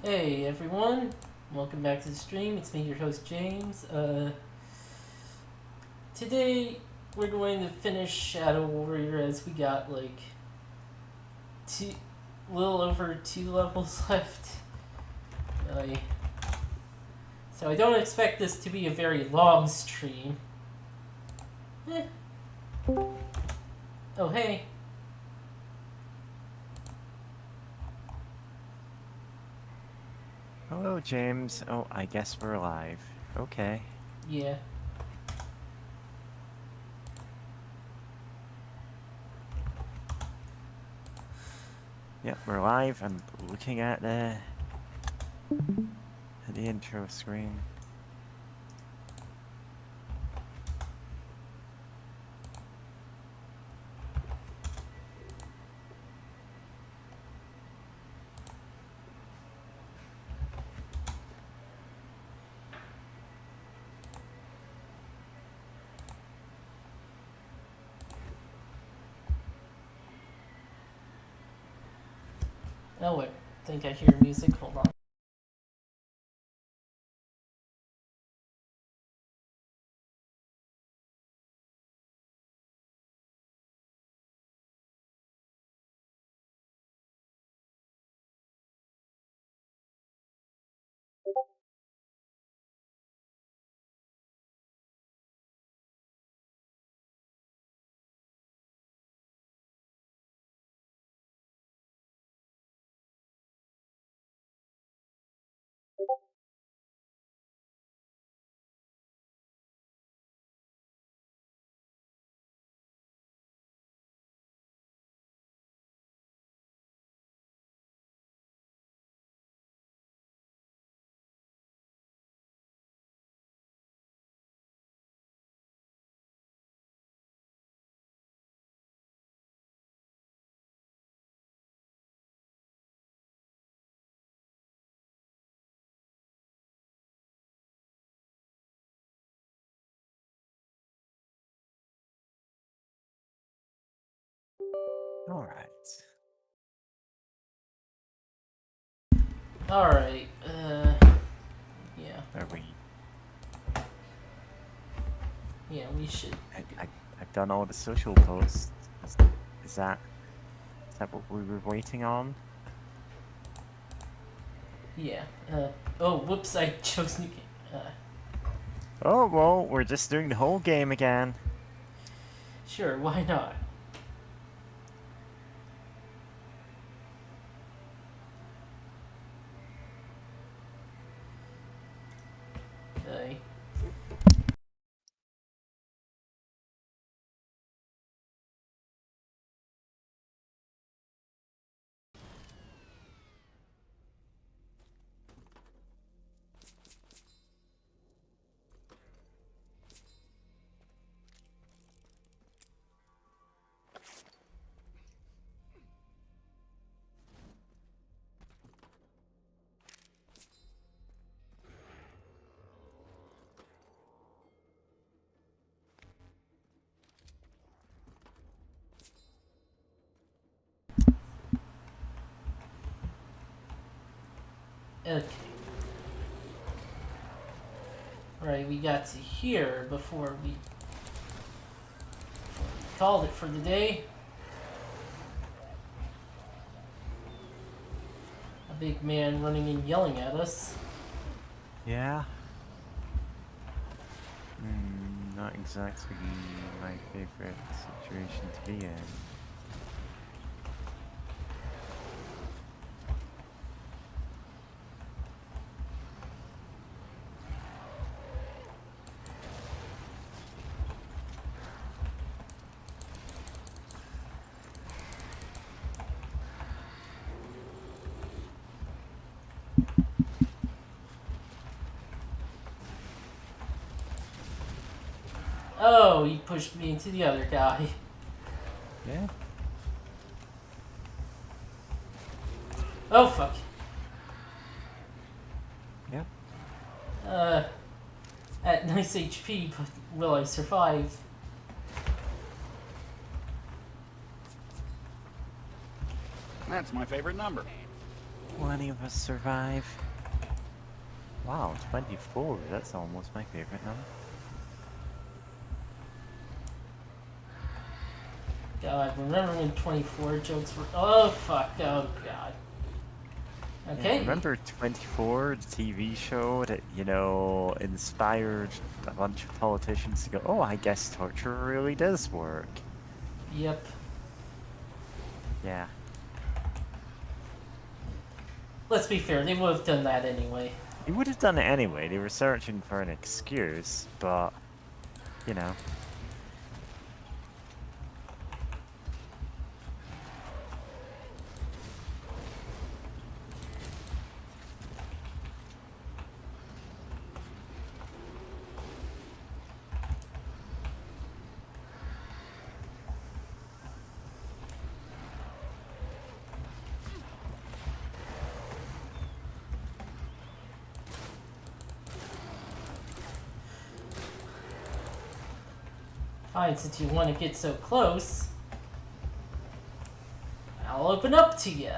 Hey everyone, welcome back to the stream. It's me, your host James. Today we're going to finish Shadow Warrior as we got like little over 2 levels left. Uh, so I don't expect this to be a very long stream. Oh hey. Hello, James. Oh, I guess we're live. Okay. Yeah. Yep, we're live. I'm looking at the intro screen. Oh wait, I think I hear music. Hold on. All right. All right. Yeah. Are we? Yeah, we should. I've done all the social posts. Is that what we were waiting on? Yeah. Oh, whoops! I chose new game. Oh well, we're just doing the whole game again. Sure, why not? Uh, okay. Right, we got to here before we called it for the day. A big man running and yelling at us. Yeah. Not exactly my favorite situation to be in. Oh, he pushed me into the other guy. Yeah. Oh, fuck. Yep. At nice HP, but will I survive? That's my favorite number. Will any of us survive? Wow, 24. That's almost my favorite number. God, remember when 24 jokes were. Oh, fuck. Oh, God. Okay. Yeah, remember 24, the TV show that, you know, inspired a bunch of politicians to go, oh, I guess torture really does work. Yep. Yeah. Let's be fair, they would have done that anyway. They would have done it anyway. They were searching for an excuse, but, you know. Fine, since you want to get so close, I'll open up to you.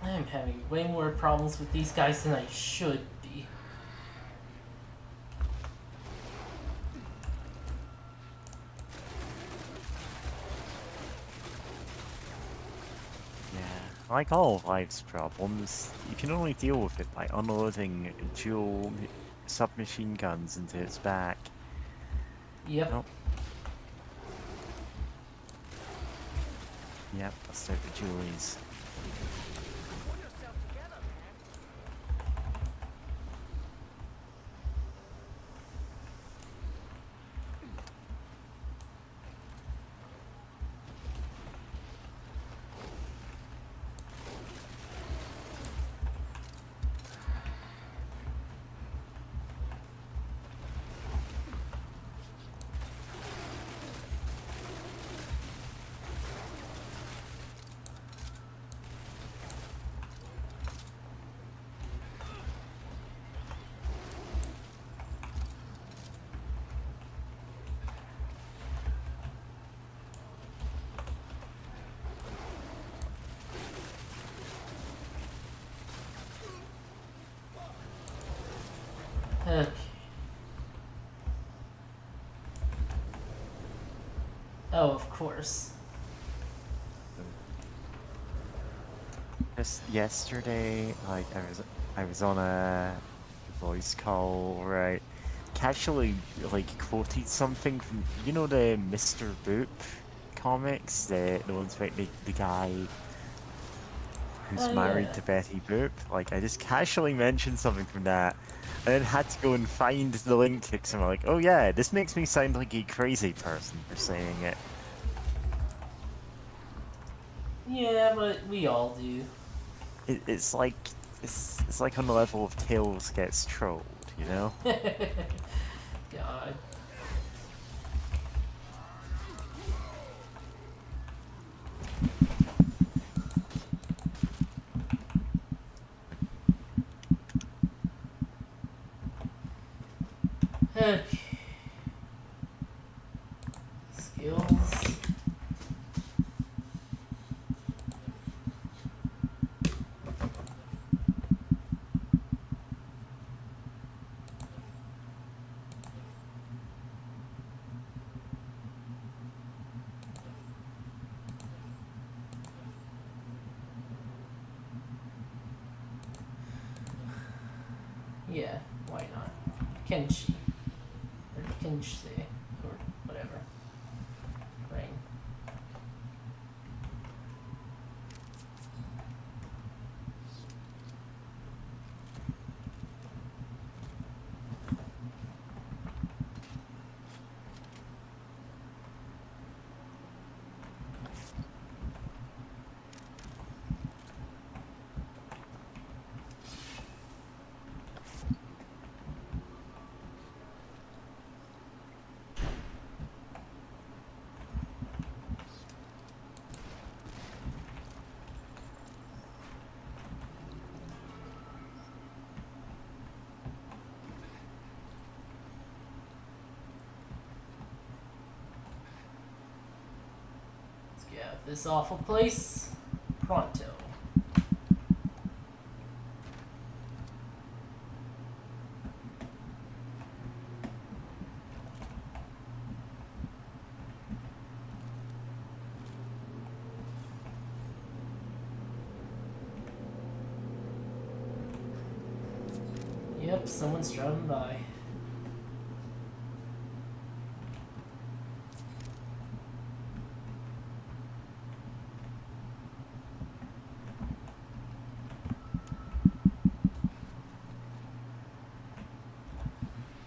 I'm having way more problems with these guys than I should be. Yeah. Like all of life's problems, you can only deal with it by unloading dual submachine guns into its back. Yep. Nope. Yep, let's start the Julies. Okay. Oh, of course. Just yesterday, like I was on a voice call, right? Casually, like quoted something from you know the Mr. Boop comics, the ones about the guy who's Oh, married yeah. to Betty Boop. Like I just casually mentioned something from that, and then had to go and find the link to it. And I'm like, oh yeah, this makes me sound like a crazy person for saying it. Yeah, but we all do. It's like it's like on the level of Tails gets trolled, you know? God. Okay. Skills. Yeah, why not? Kenshi. Or Kenshi. Or whatever. Rain. Get out of this awful place. Pronto. Yep, someone's driving by.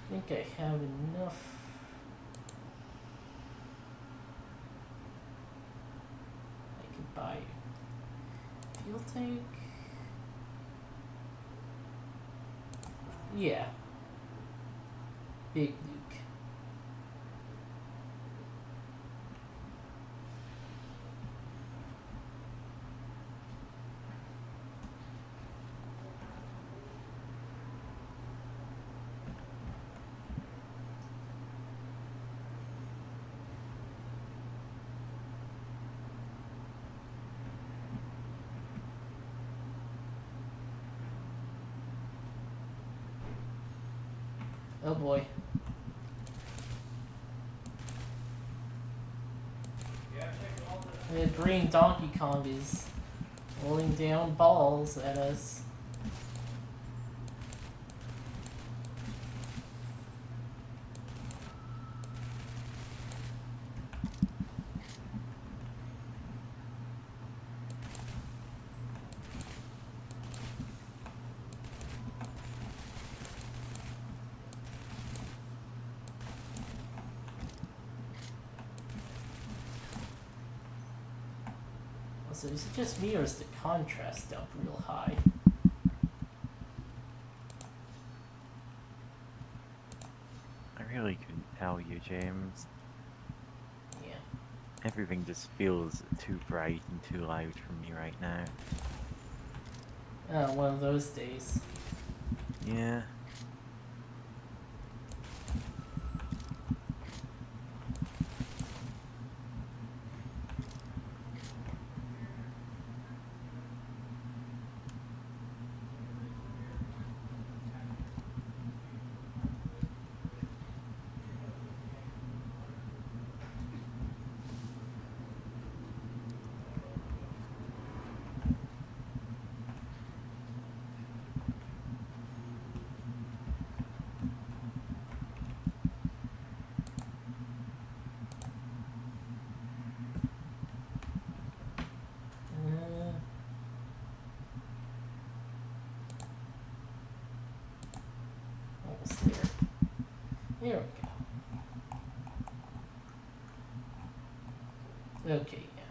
I think I have enough. I could buy fuel tank. Yeah. Big Luke. Oh boy. The green Donkey Kong is rolling down balls at us. So is it just me or is the contrast up real high? I really couldn't tell you, James. Yeah. Everything just feels too bright and too loud for me right now. Oh, one of those days. Yeah. Almost there. There we go. Okay, yeah.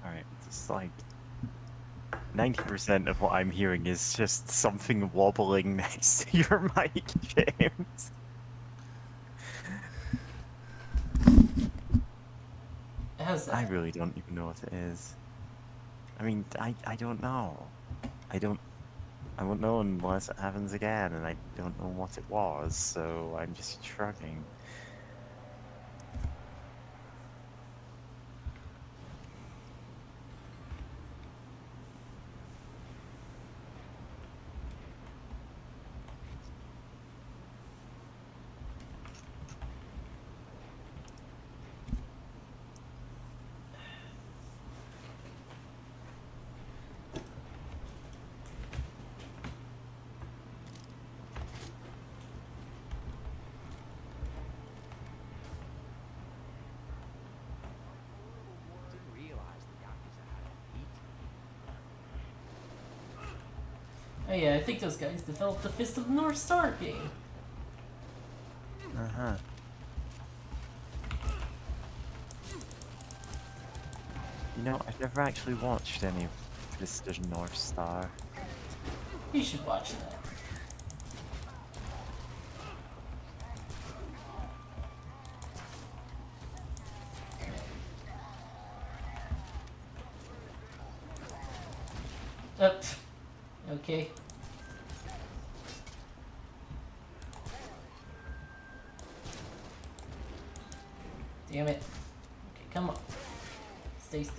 Alright, it's like 90% of what I'm hearing is just something wobbling next to your mic, James. How's that? I really don't even know what it is. I mean, I don't know. I won't know unless it happens again, and I don't know what it was, so I'm just shrugging. Oh yeah, I think those guys developed the Fist of the North Star game. Uh-huh. You know, I've never actually watched any of Fist of North Star. You should watch that. Okay. Damn it. Okay, come on. Stay still.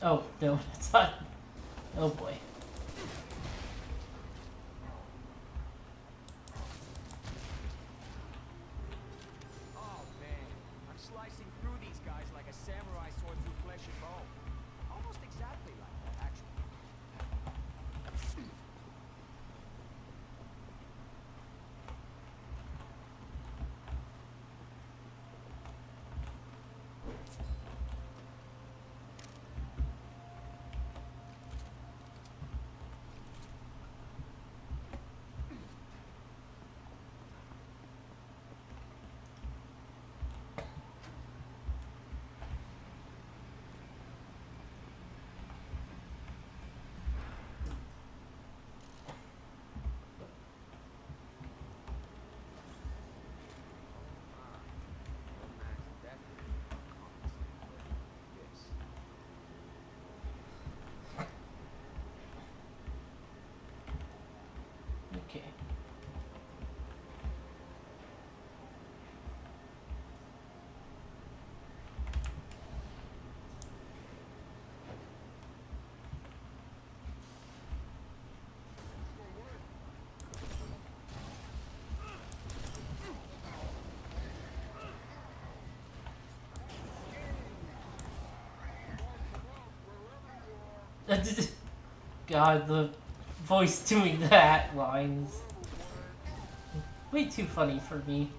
Oh, no, it's not. Oh boy. Oh man, I'm slicing through these guys like a samurai sword through flesh and bone. Almost exactly like that, actually. Okay. God, the voice doing that line is way too funny for me.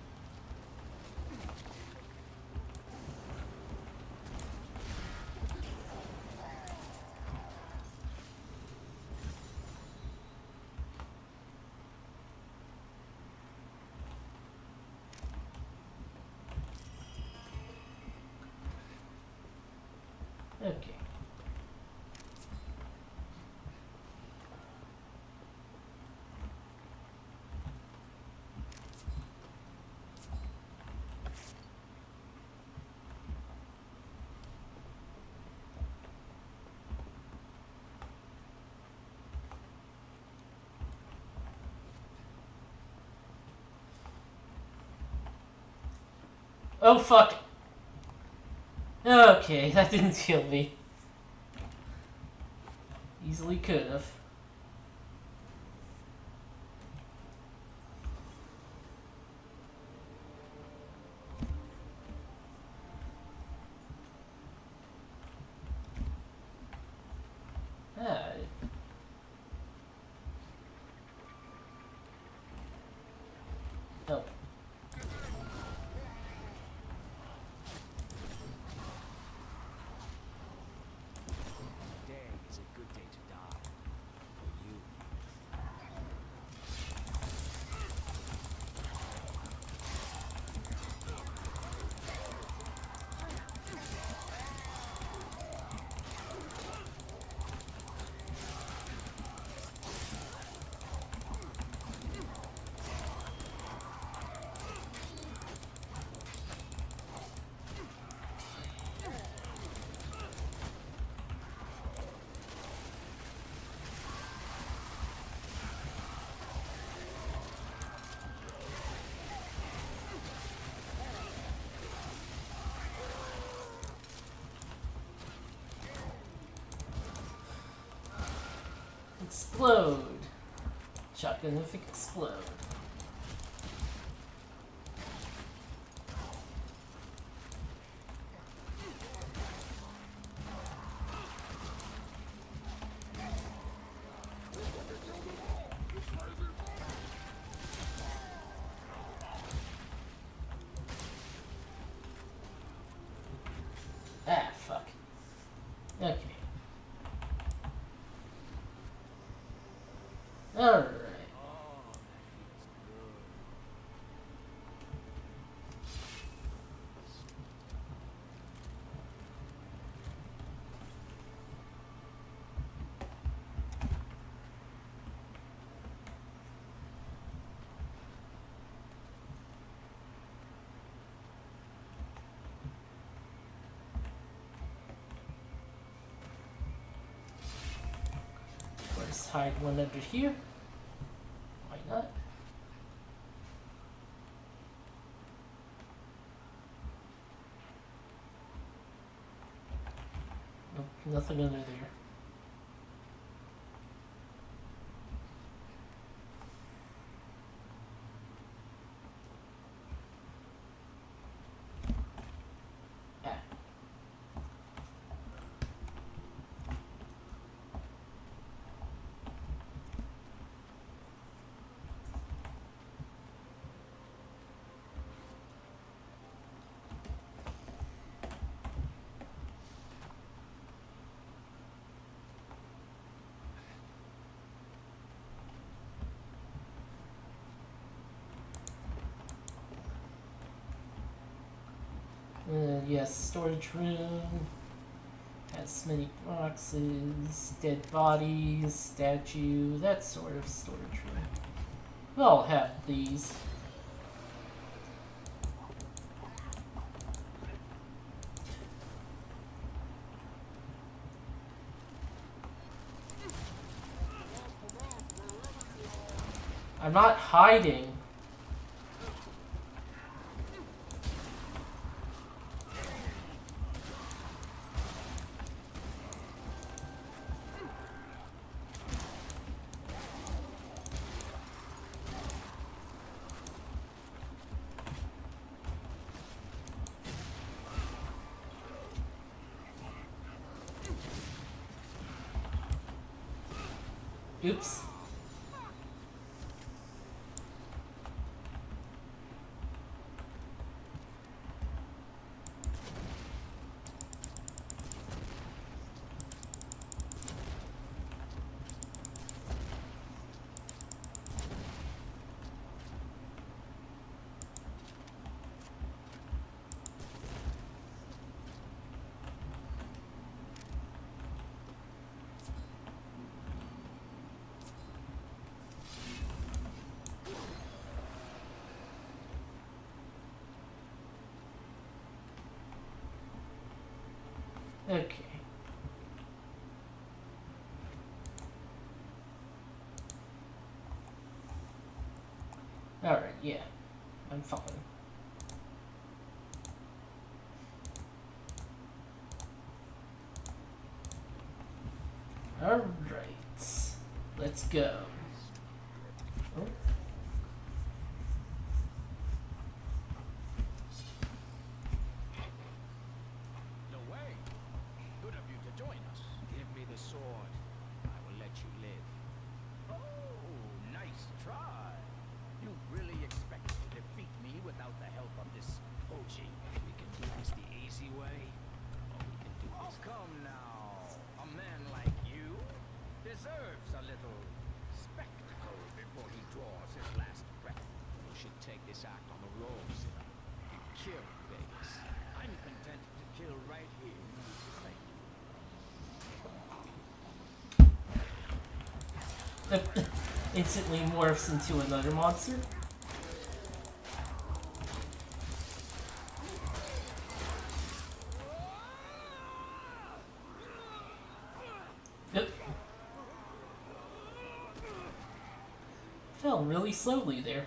Okay. Oh fuck. Okay, that didn't kill me. Easily could have. Ah. Oh. Today is a good day to die. For you. Explode. Shotgun if explode. Okay. Alright. Oh, that feels good. Let's hide one under here. Why not? Nope, nothing under there. Ah. Yes, storage room. Has many boxes, dead bodies, statue, that sort of storage room. We'll all have these. I'm not hiding. Oops. Okay. Alright, yeah. I'm fine. Alright. Let's go. Oh. No way. Good of you to join us. Give me the sword. I will let you live. Oh, nice try. You really expect to defeat me without the help of this OG? We can do this the easy way, or we can do this. Oh, come now. A man like you deserves a little spectacle before he draws his last breath. You should take this act on the roll, Sita. You killed Vegas. I'm content to kill right here. Thank you. Instantly morphs into another monster. Yep. Fell really slowly there.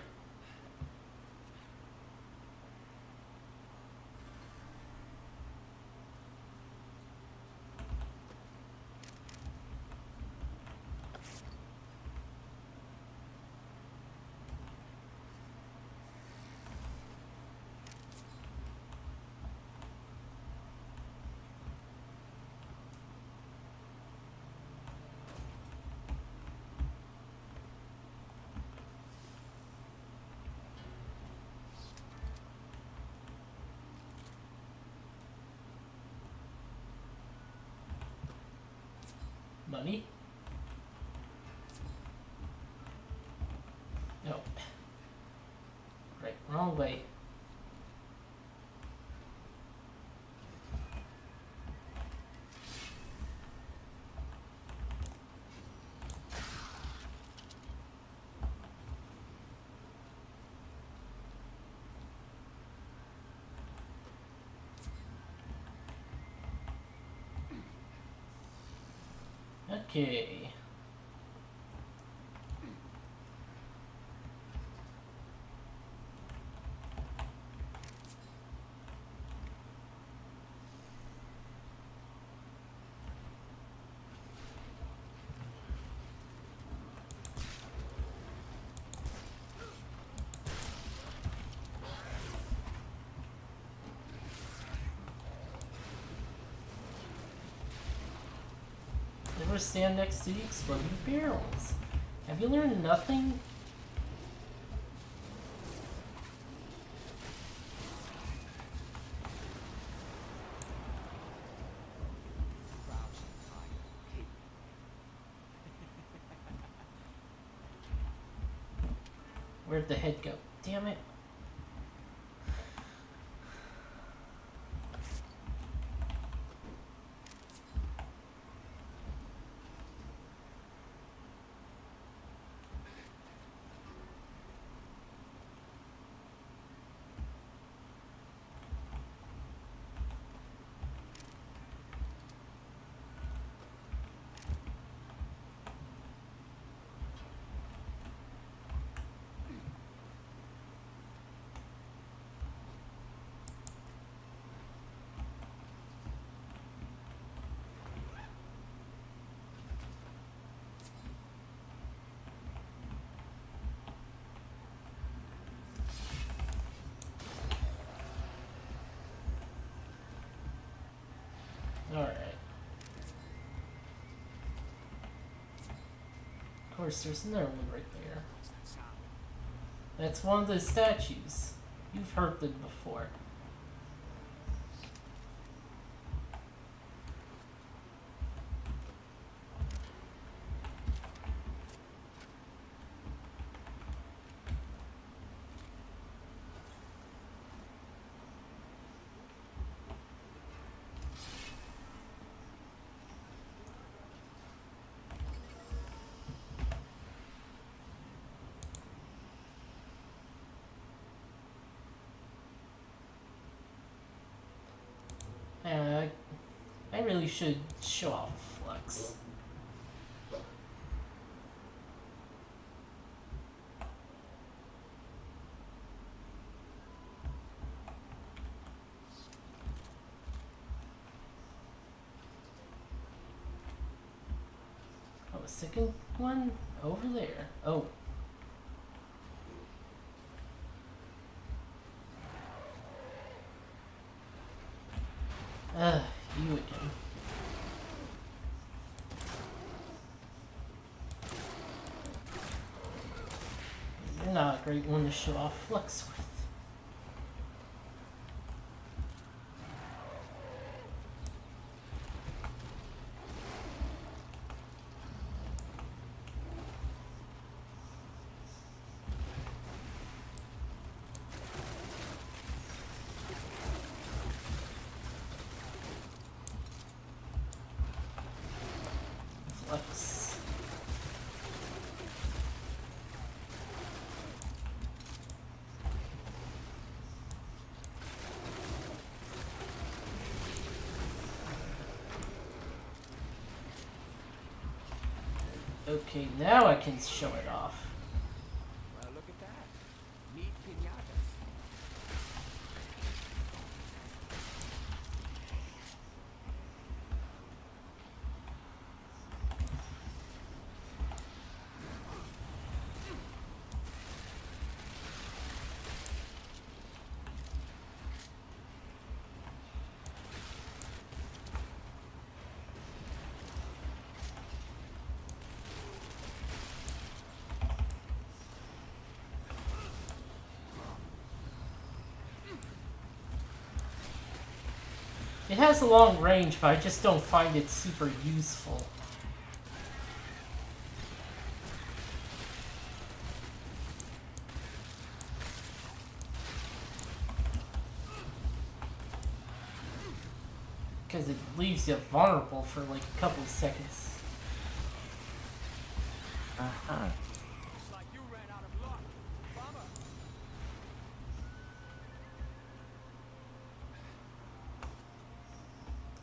Money? No. Right, wrong way. Okay. Never stand next to the exploding barrels. Have you learned nothing? Where'd the head go? Damn it. Alright. Of course, there's another one right there. That's one of the statues. You've heard them before. I really should show off Flux. Oh, a second one over there. Oh. You again. You're not a great one to show off Flux with. Flux. Okay, now I can show it off. Well, look at that. Neat pinatas. It has a long range, but I just don't find it super useful. Because it leaves you vulnerable for like a couple of seconds. Uh-huh. It's like you ran out of luck. Bummer.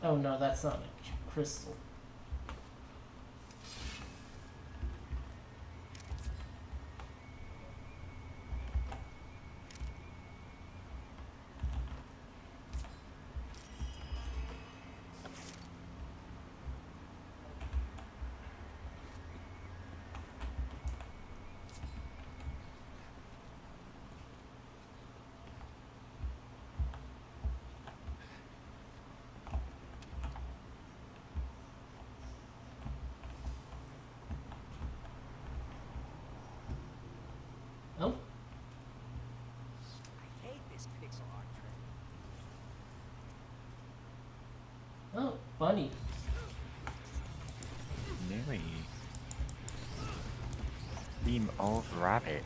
Oh no, that's not a crystal. Oh, I hate this pixel art trick. oh, bunny. Very. Theme of rabbit.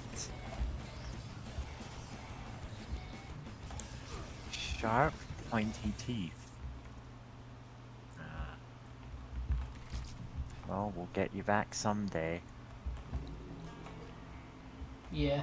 Sharp, pointy teeth. Ah. Well, we'll get you back someday. Yeah.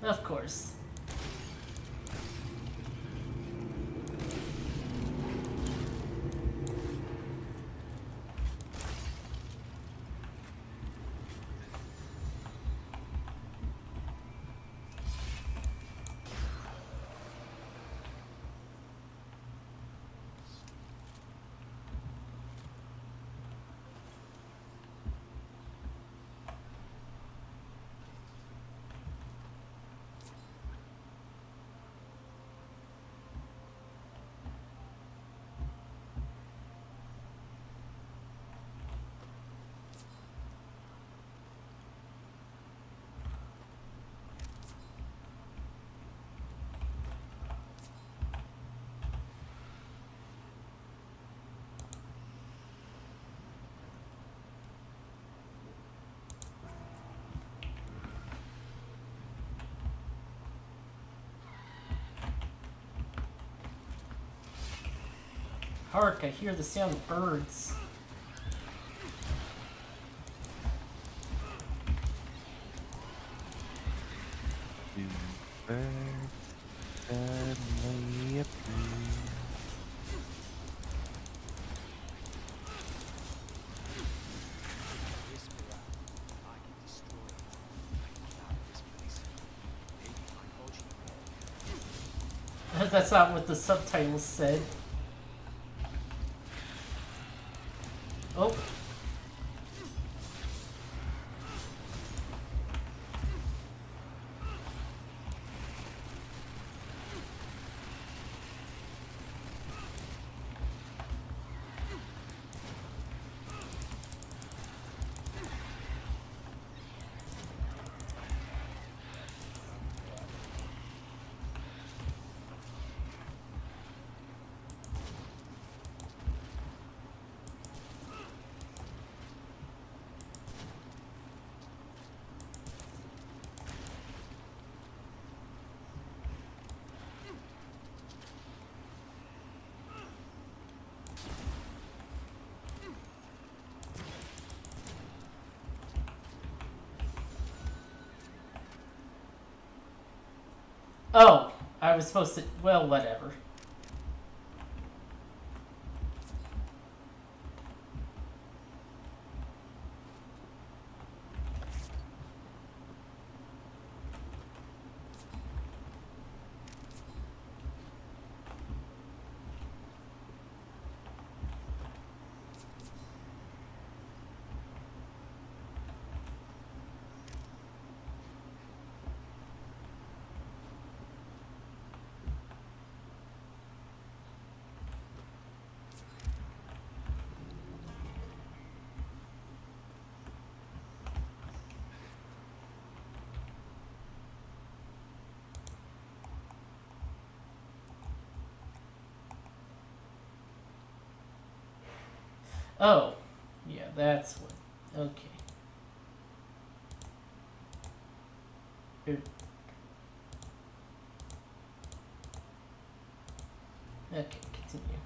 Of course. Hark, I hear the sound of birds. Two birds suddenly appear. Whisper out. I can destroy it. I can get out of this place. Maybe my coaching. That's not what the subtitles said. Oh. Oh, I was supposed to. Well, whatever. Oh, yeah, that's what. Okay. Er, Okay, continue.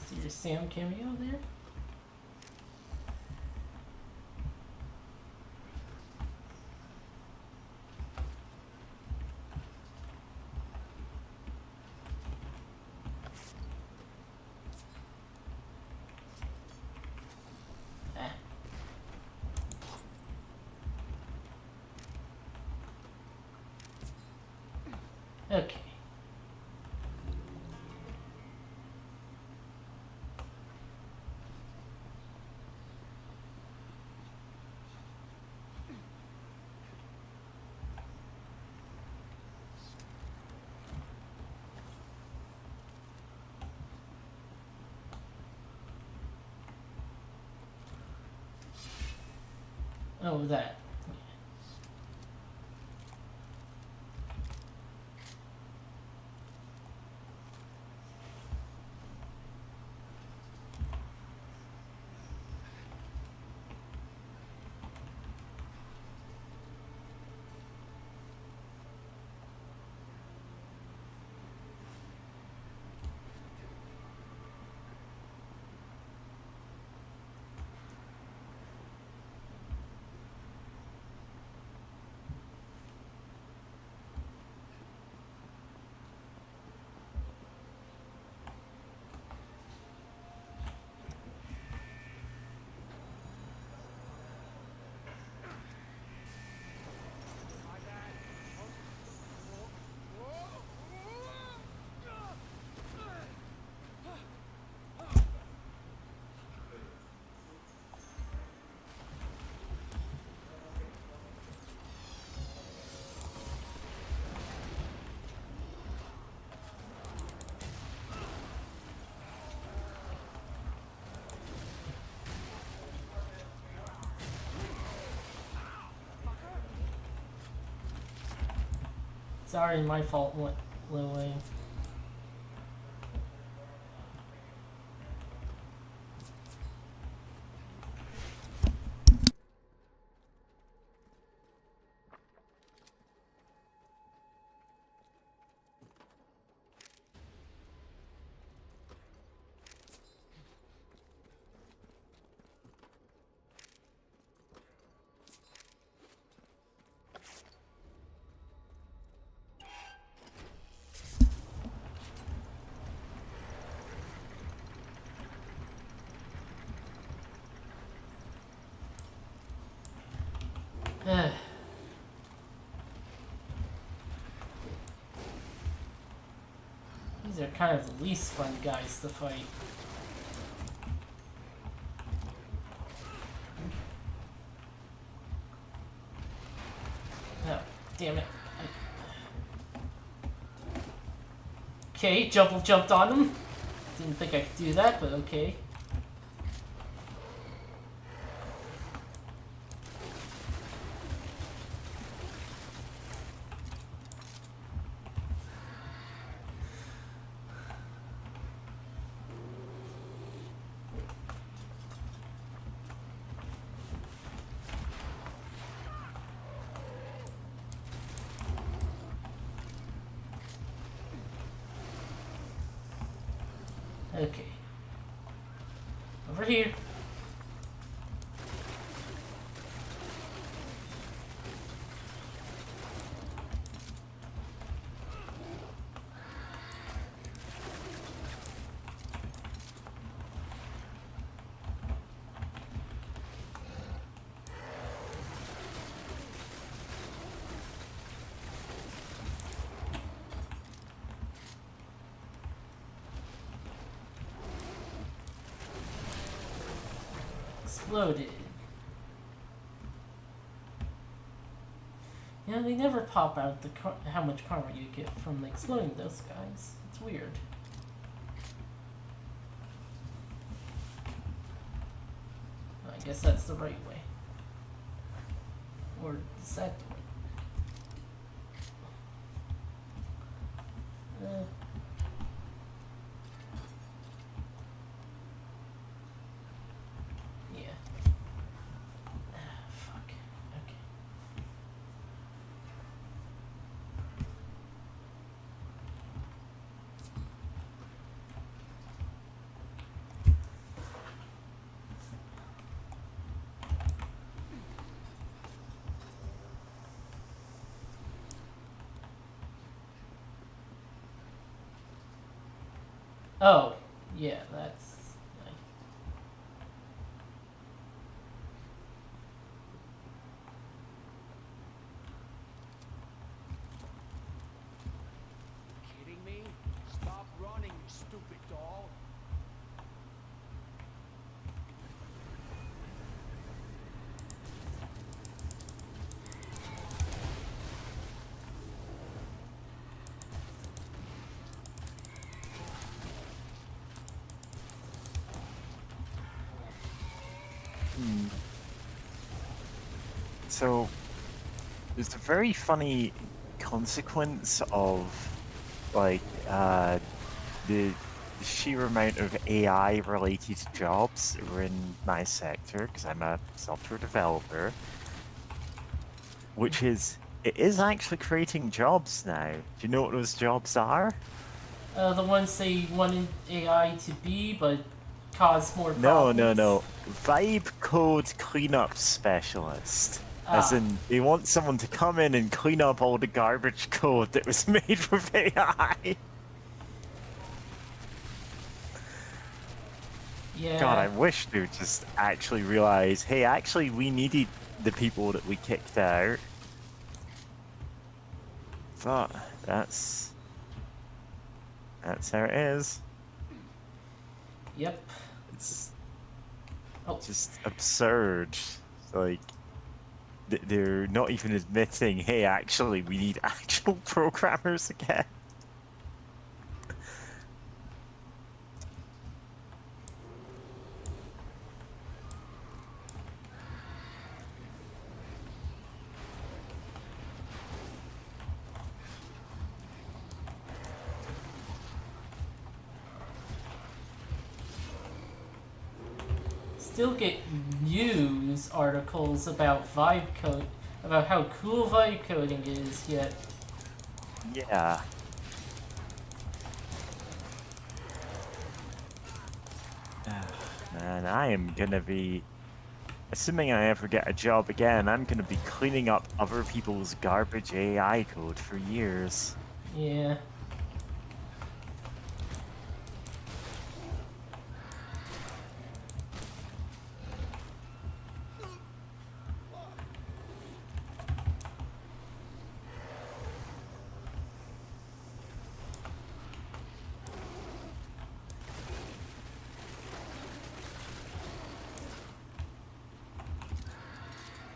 See your Sam cameo there? Ah. Okay. Oh, that. Sorry, my fault, Lil Wayne. These are kind of the least fun guys to fight. Oh, damn it. Okay, jumped on him. Didn't think I could do that, but okay. Okay. Over here. Exploded. You know, they never pop out how much karma you get from exploding those guys. It's weird. I guess that's the right way. Or is that the way? Yeah. Fuck. Okay. Oh, yeah, that's nice. Kidding me? Stop running, you stupid doll. So, there's a very funny consequence of, like, the sheer amount of AI-related jobs that were in my sector, because I'm a software developer, which is, it is actually creating jobs now. Do you know what those jobs are? The ones they wanted AI to be, but cause more No, problems. no. Vibe code cleanup specialist. As in, they want someone to come in and clean up all the garbage code that was made with AI. Yeah. God, I wish they would just actually realize, hey, actually, we needed the people that we kicked out. But that's how it is. Yep. It's Oh. just absurd. Like, they're not even admitting, hey, actually, we need actual programmers again. Still get news articles about vibe code, about how cool vibe coding is, yet Yeah. Man, I am gonna be, assuming I ever get a job again, I'm gonna be cleaning up other people's garbage AI code for years. yeah.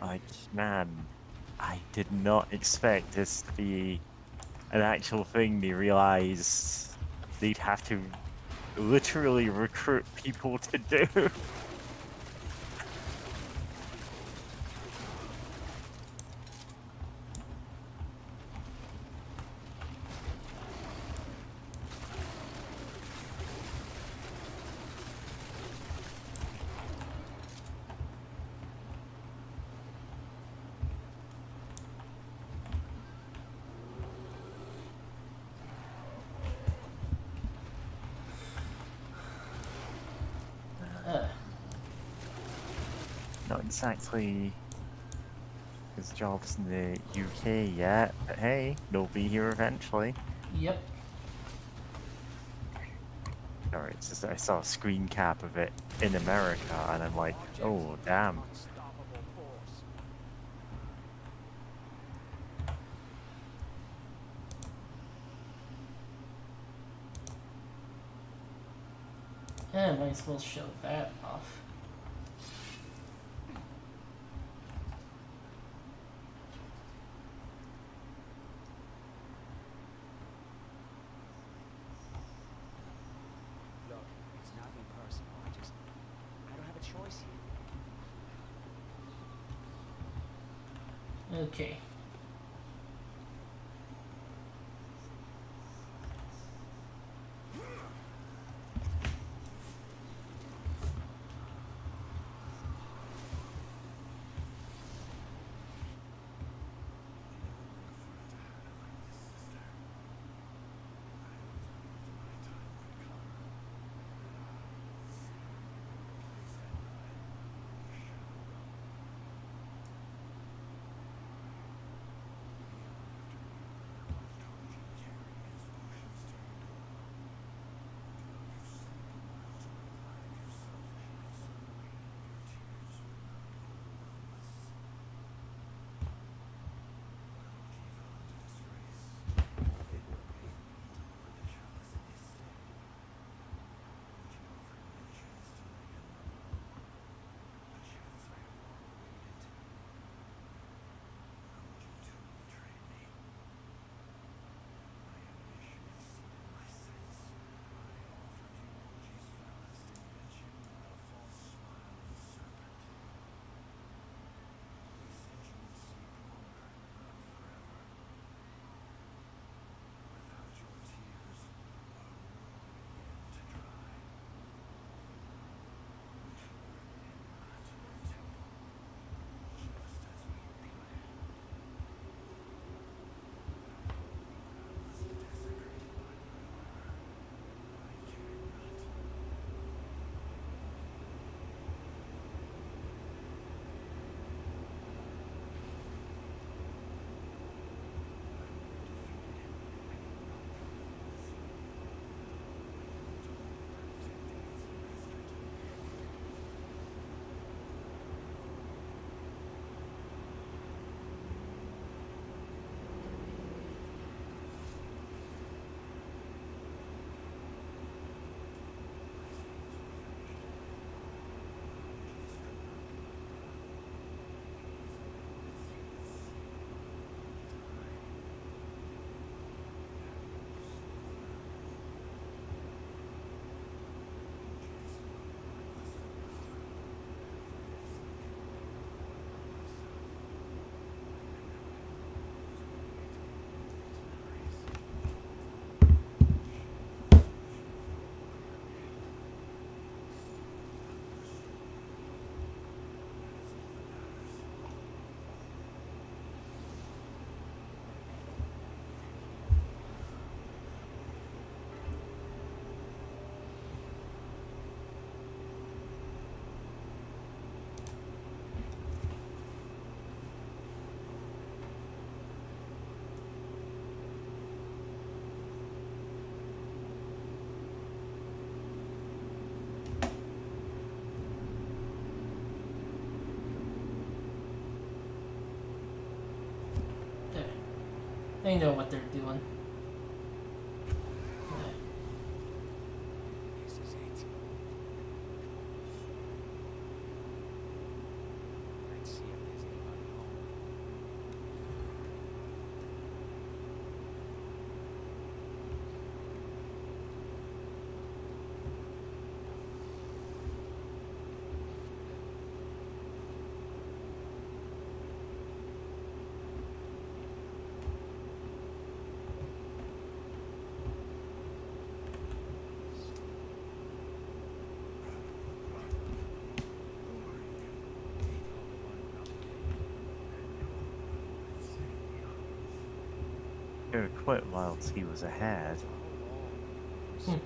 Like, man, I did not expect this to be an actual thing. They realized they'd have to literally recruit people to do. exactly his job's in the UK yet, but hey, they'll be here eventually. Yep. Alright, it's just I saw a screen cap of it in America, and I'm like, oh damn. Unstoppable force. And might as well show that off. Look, it's nothing personal. I don't have a choice here. Okay. There. They know what they're doing. Yeah. This is it. Let's see if there's anybody home. It was quite a while till he was ahead. Hmm.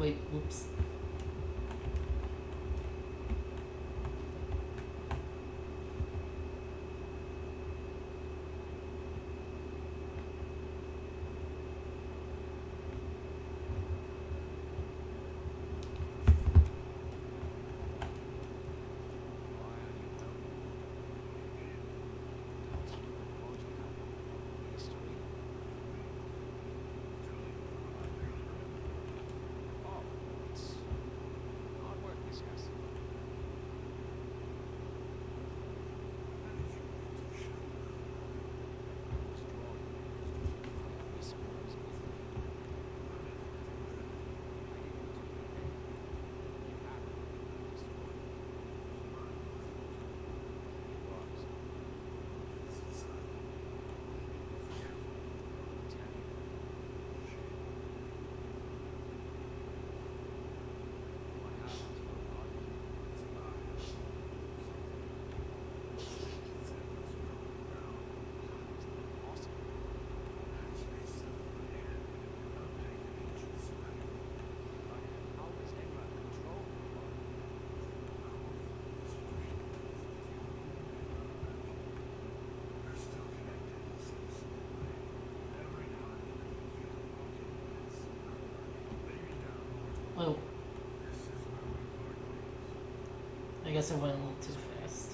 Wait, oops. Oh. I guess I went a little too fast.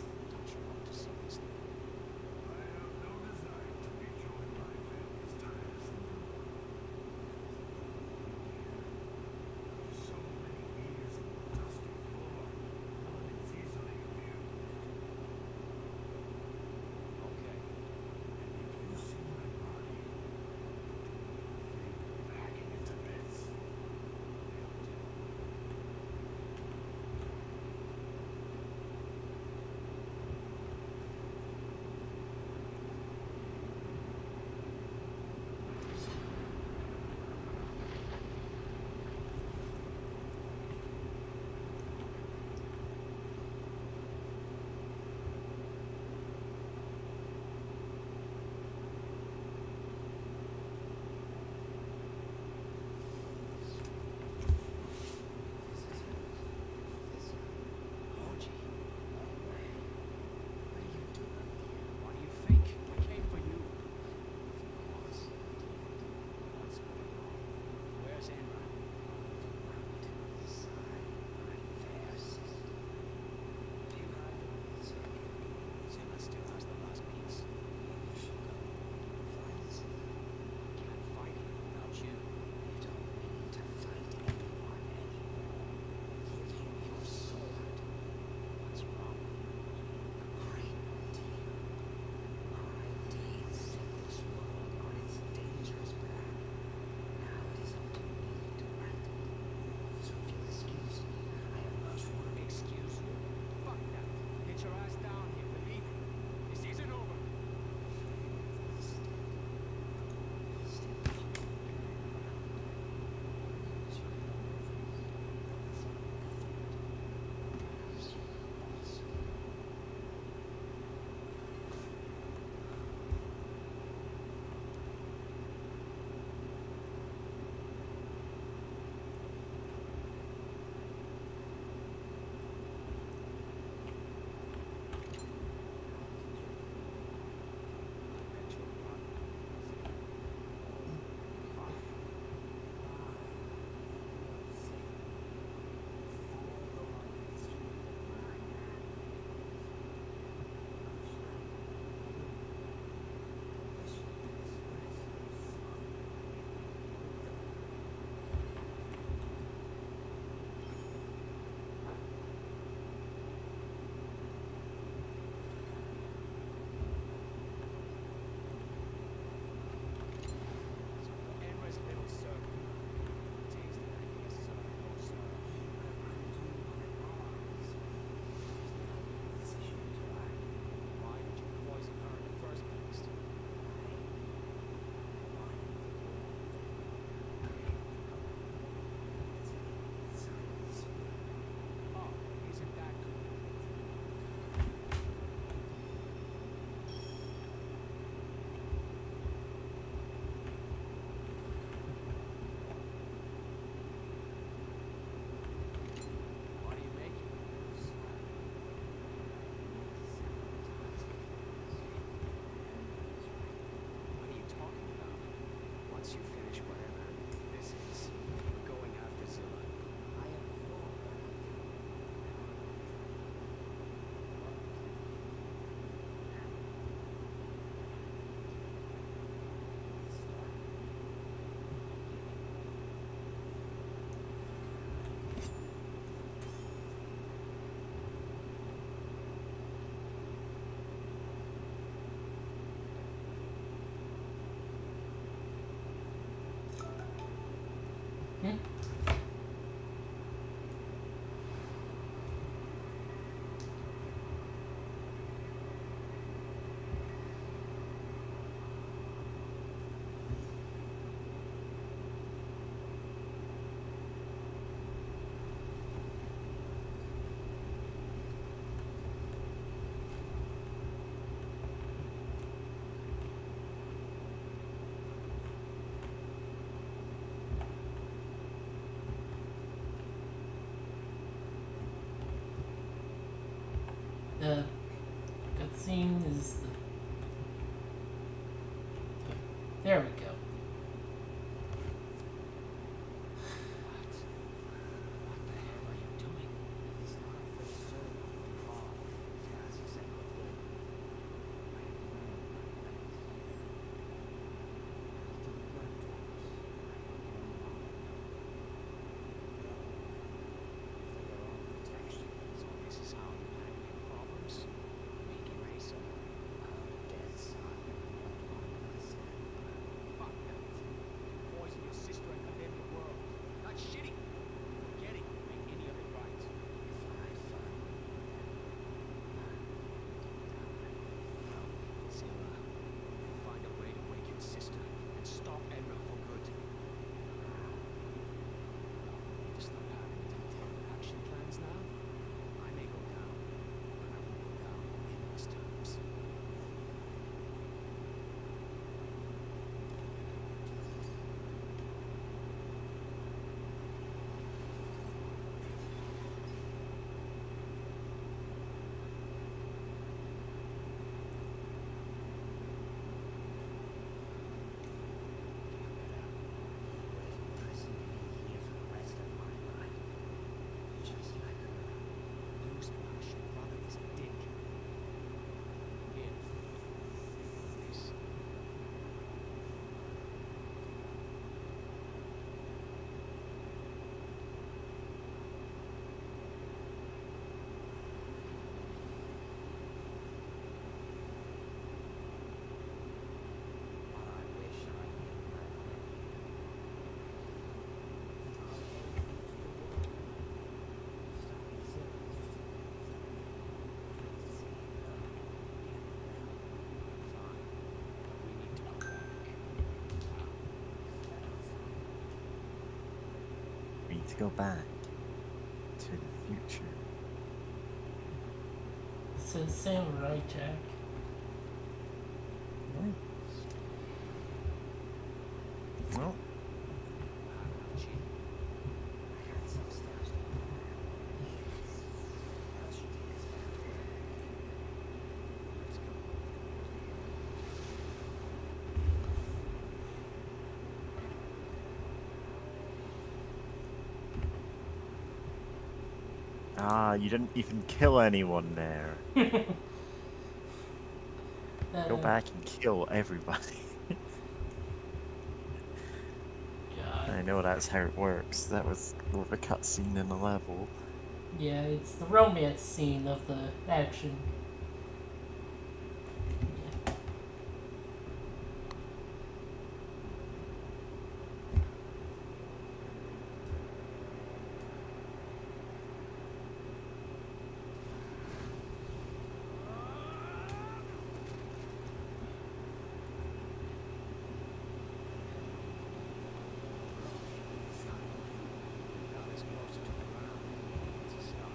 cutscene is the. There we go. What the hell are you doing? It's not for the soul of the fall. As I said before. After the blood drops, for your own protection. So this is how you handle your problems? Make eraser. Dead son. Fuck that. Poison your sister and condemn the world. Not shitty. Forget it. Make any of it right. Zilla, you'll find a way to wake your sister and stop Emerald for good. You need to stop having detailed action plans now. I may go down, but I won't go down on endless terms. Newsflash, your brother is a dick. Here. This. I wish I knew that. We need to go back to the future. So Samurai Jack. Well, you didn't even kill anyone there. Go back and kill everybody. God. I know that's how it works. That was more of a cutscene in a level. Yeah, it's the romance scene of the action. Yeah. Now it's closer to the ground. It's a stop.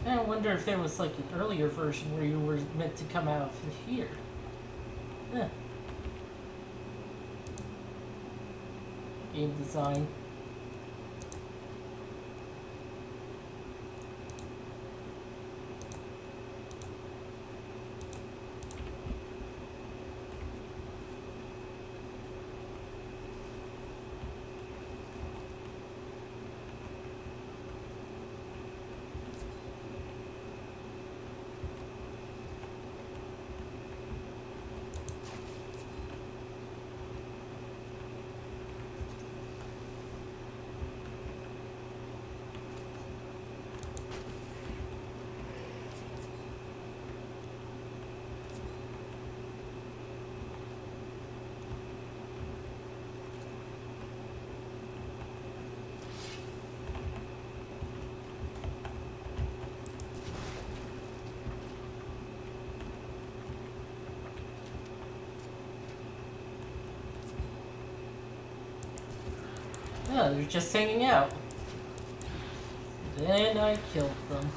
I wonder if there was like an earlier version where you were meant to come out of here. Huh. Game design. Yeah, they're just hanging out. Then I killed them.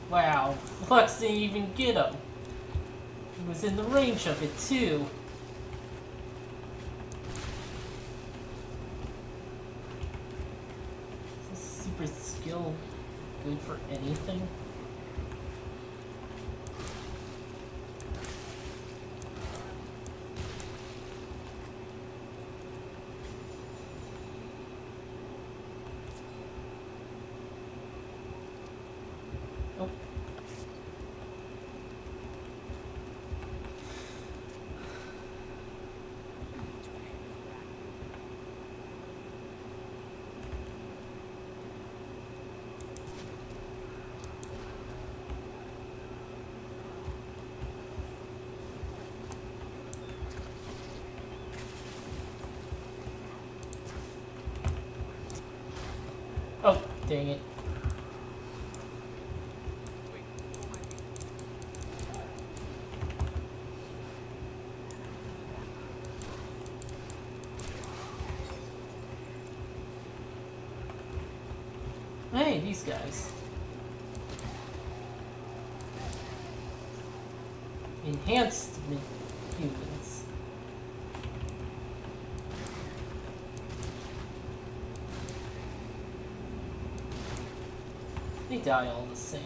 Wow, Flux didn't even get him. He was in the range of it too. Is this super skill good for anything? Nope. Oh, dang it. Hey, these guys. Enhanced humans. They die all the same.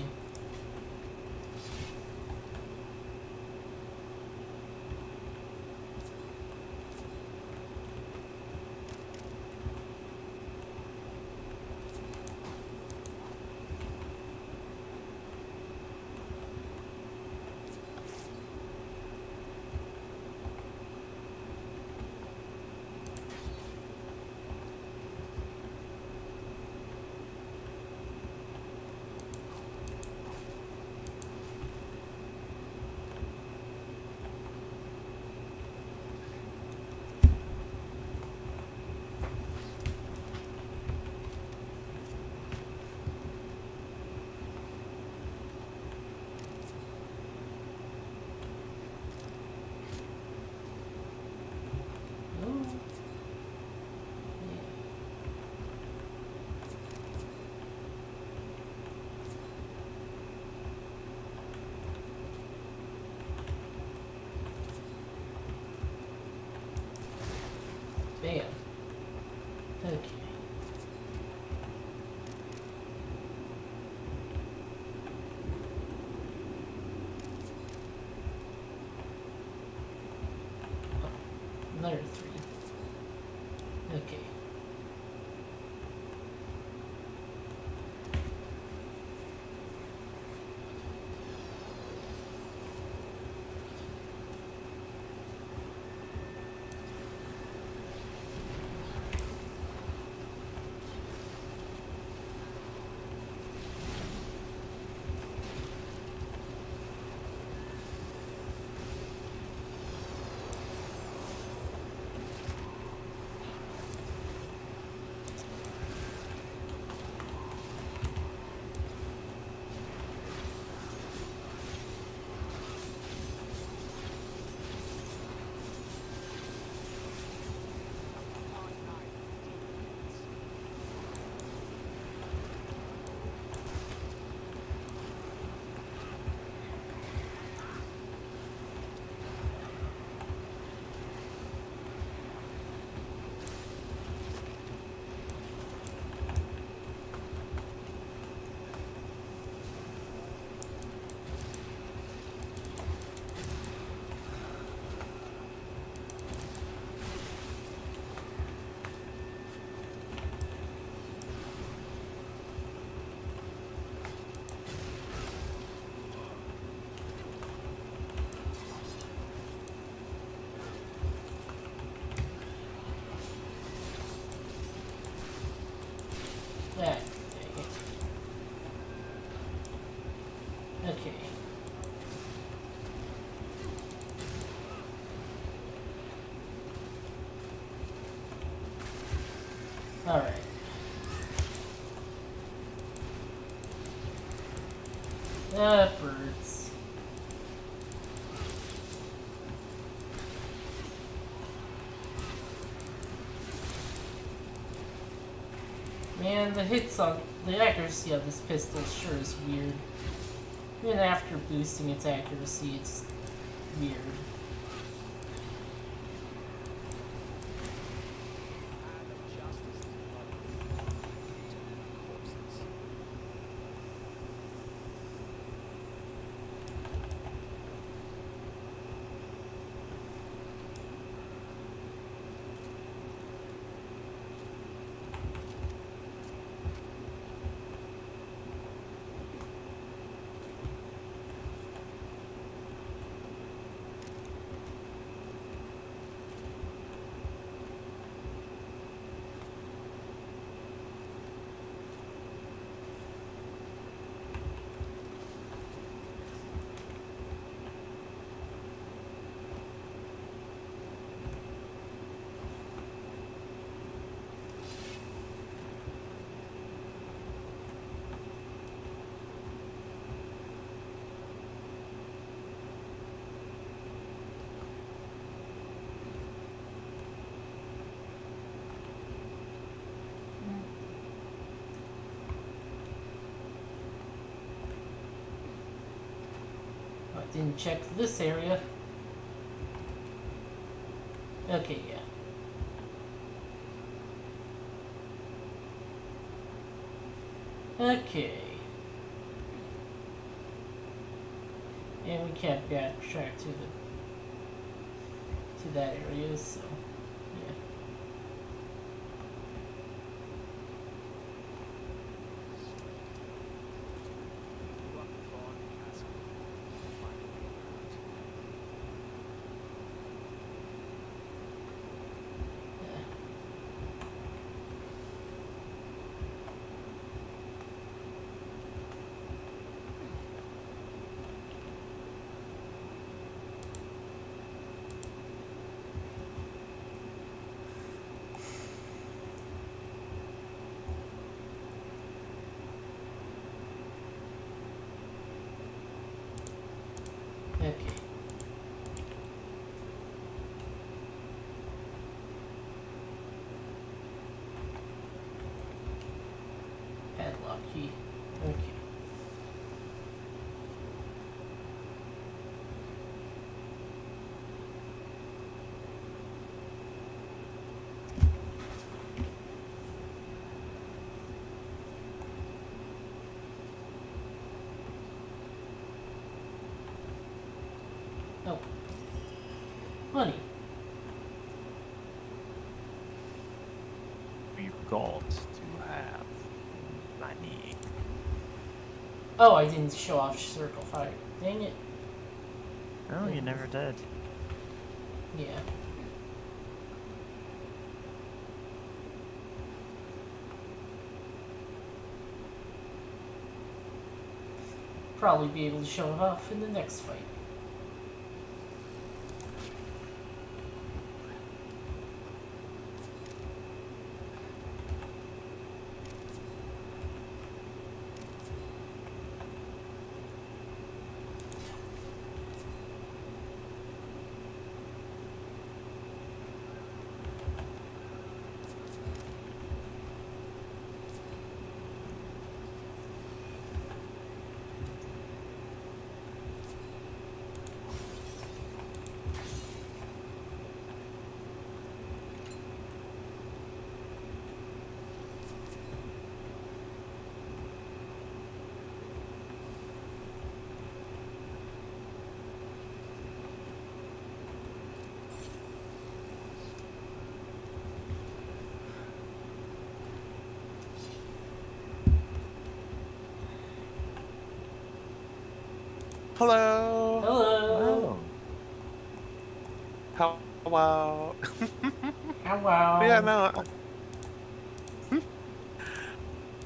Oh. Yeah. Bam. Okay. Oh, another 3. Okay. That. Dang it. Okay. Alright. Birds. Man, the hits on the accuracy of this pistol sure is weird. Even after boosting its accuracy, it's weird. Hand of justice is bloody. Corpses. I didn't check this area. Okay, yeah. Okay. And we can't backtrack to that area, so yeah. Go up the Thorn Castle. Find a way out. Yeah. Okay. Padlock key. Okay. Oh. Money. We've got to have money. Oh, I didn't show off circle fire. Dang it. Oh, you never did. Yeah. Probably be able to show it off in the next fight. Hello. Hello. Oh. Hello. Hello. Yeah, no.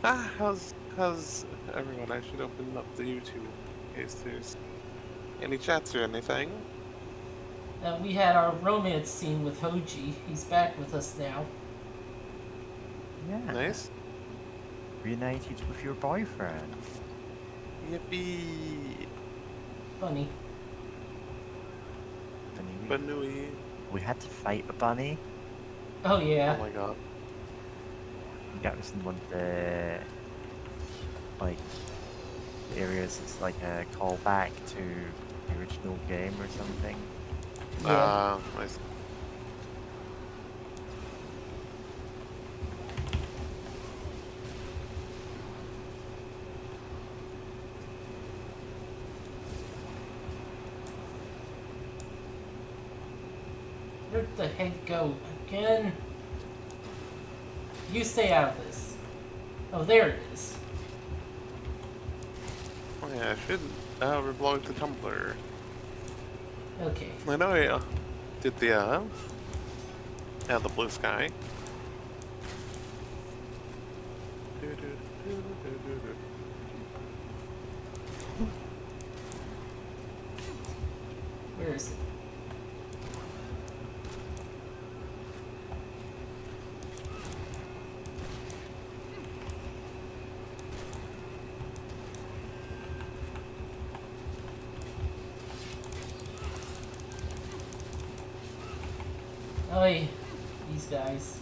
How's everyone? I should open up the YouTube in case there's any chats or anything. We had our romance scene with Hoji. He's back with us now. Yeah. Nice. Reunited with your boyfriend. Yippee! Bunny. Banui. We had to fight a bunny. Oh yeah. Oh my god. That was in one of the like areas. It's like a callback to the original game or something. Yeah. Nice. Where'd the head go again? You stay out of this. Oh, there it is. Oh yeah, I should reblog to Tumblr. Okay. I know I did the blue sky. Where is it? Oi, these guys.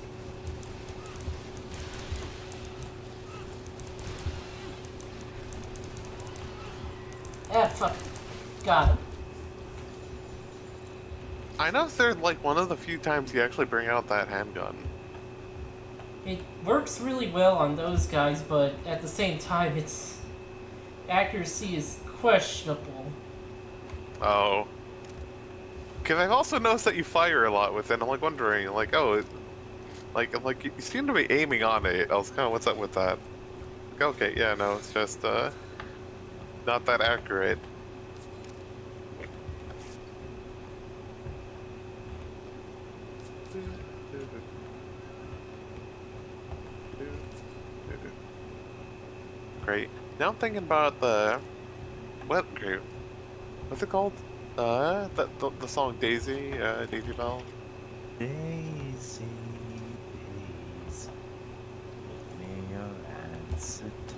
Ah, fuck. Got him. I know they're like one of the few times you actually bring out that handgun. It works really well on those guys, but at the same time, its accuracy is questionable. Oh. Because I've also noticed that you fire a lot with it. I'm like wondering, like, oh, like you seem to be aiming on it. I was kind of, what's up with that? Like, okay, yeah, no, it's just not that accurate. Great. Now I'm thinking about the what group? What's it called? The song Daisy, Daisy Bell. Daisy, Daisy, may your answer to.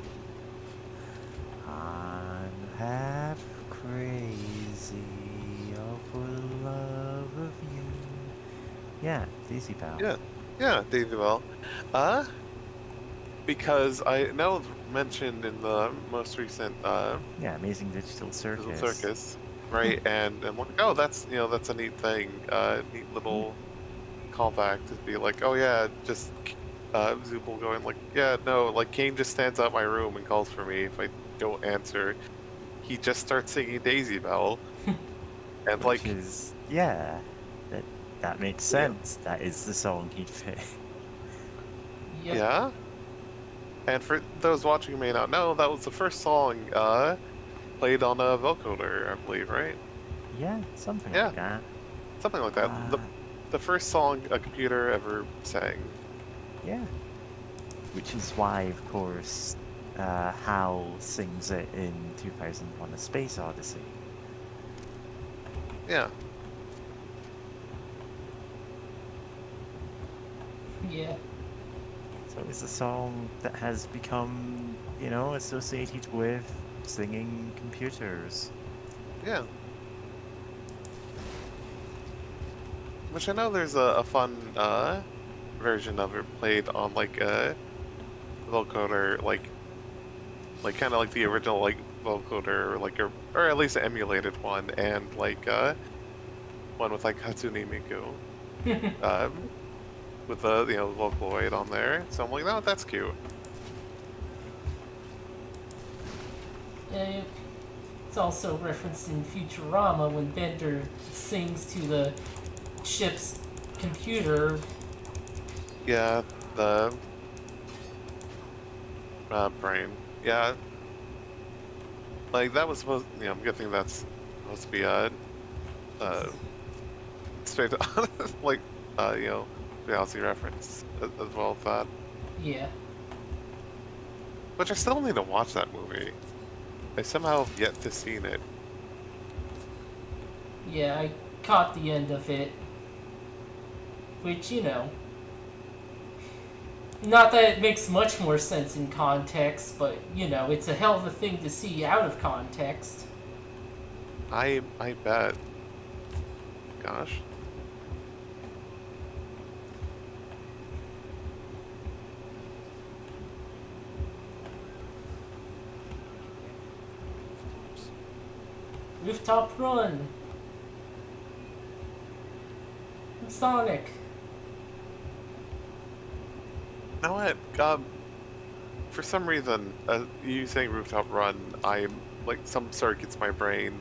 I'm half crazy for love of you. Yeah, Daisy Bell. Yeah, Daisy Bell. Because I know it's mentioned in the most recent Yeah, Amazing Digital Circus. Little Circus, right? and I'm like, oh, that's that's a neat thing, neat little callback to be like, oh yeah, just Zooble going like, yeah, no, like Kane just stands out my room and calls for me. If I don't answer, he just starts singing Daisy Bell, and Which like, is, yeah, that makes sense. That is the song he'd pick. Yep. yeah. And for those watching who may not know, that was the first song played on a vocoder, I believe, right? Yeah, something Yeah. like that. Something like that. The first song a computer ever sang. Yeah. Which is why, of course, Hal sings it in 2001: A Space Odyssey. Yeah. Yeah. So it's a song that has become, associated with singing computers. Yeah. Which I know there's a fun version of it played on like a vocoder, like kind of like the original like vocoder, like or at least an emulated one, and like one with like Hatsune Miku, with the Vocaloid on there. So I'm like, no, that's cute. It's also referenced in Futurama when Bender sings to the ship's computer. Yeah, the brain. Yeah. Like that was supposed. I'm guessing that's supposed to be straight to, like reality reference as well as that. Yeah. Which I still need to watch that movie. I somehow have yet to seen it. Yeah, I caught the end of it. Which, Not that it makes much more sense in context, but you know, it's a hell of a thing to see out of context. I bet. Gosh. Rooftop run. Sonic. You know what? For some reason, you saying rooftop run, I'm like some circuits in my brain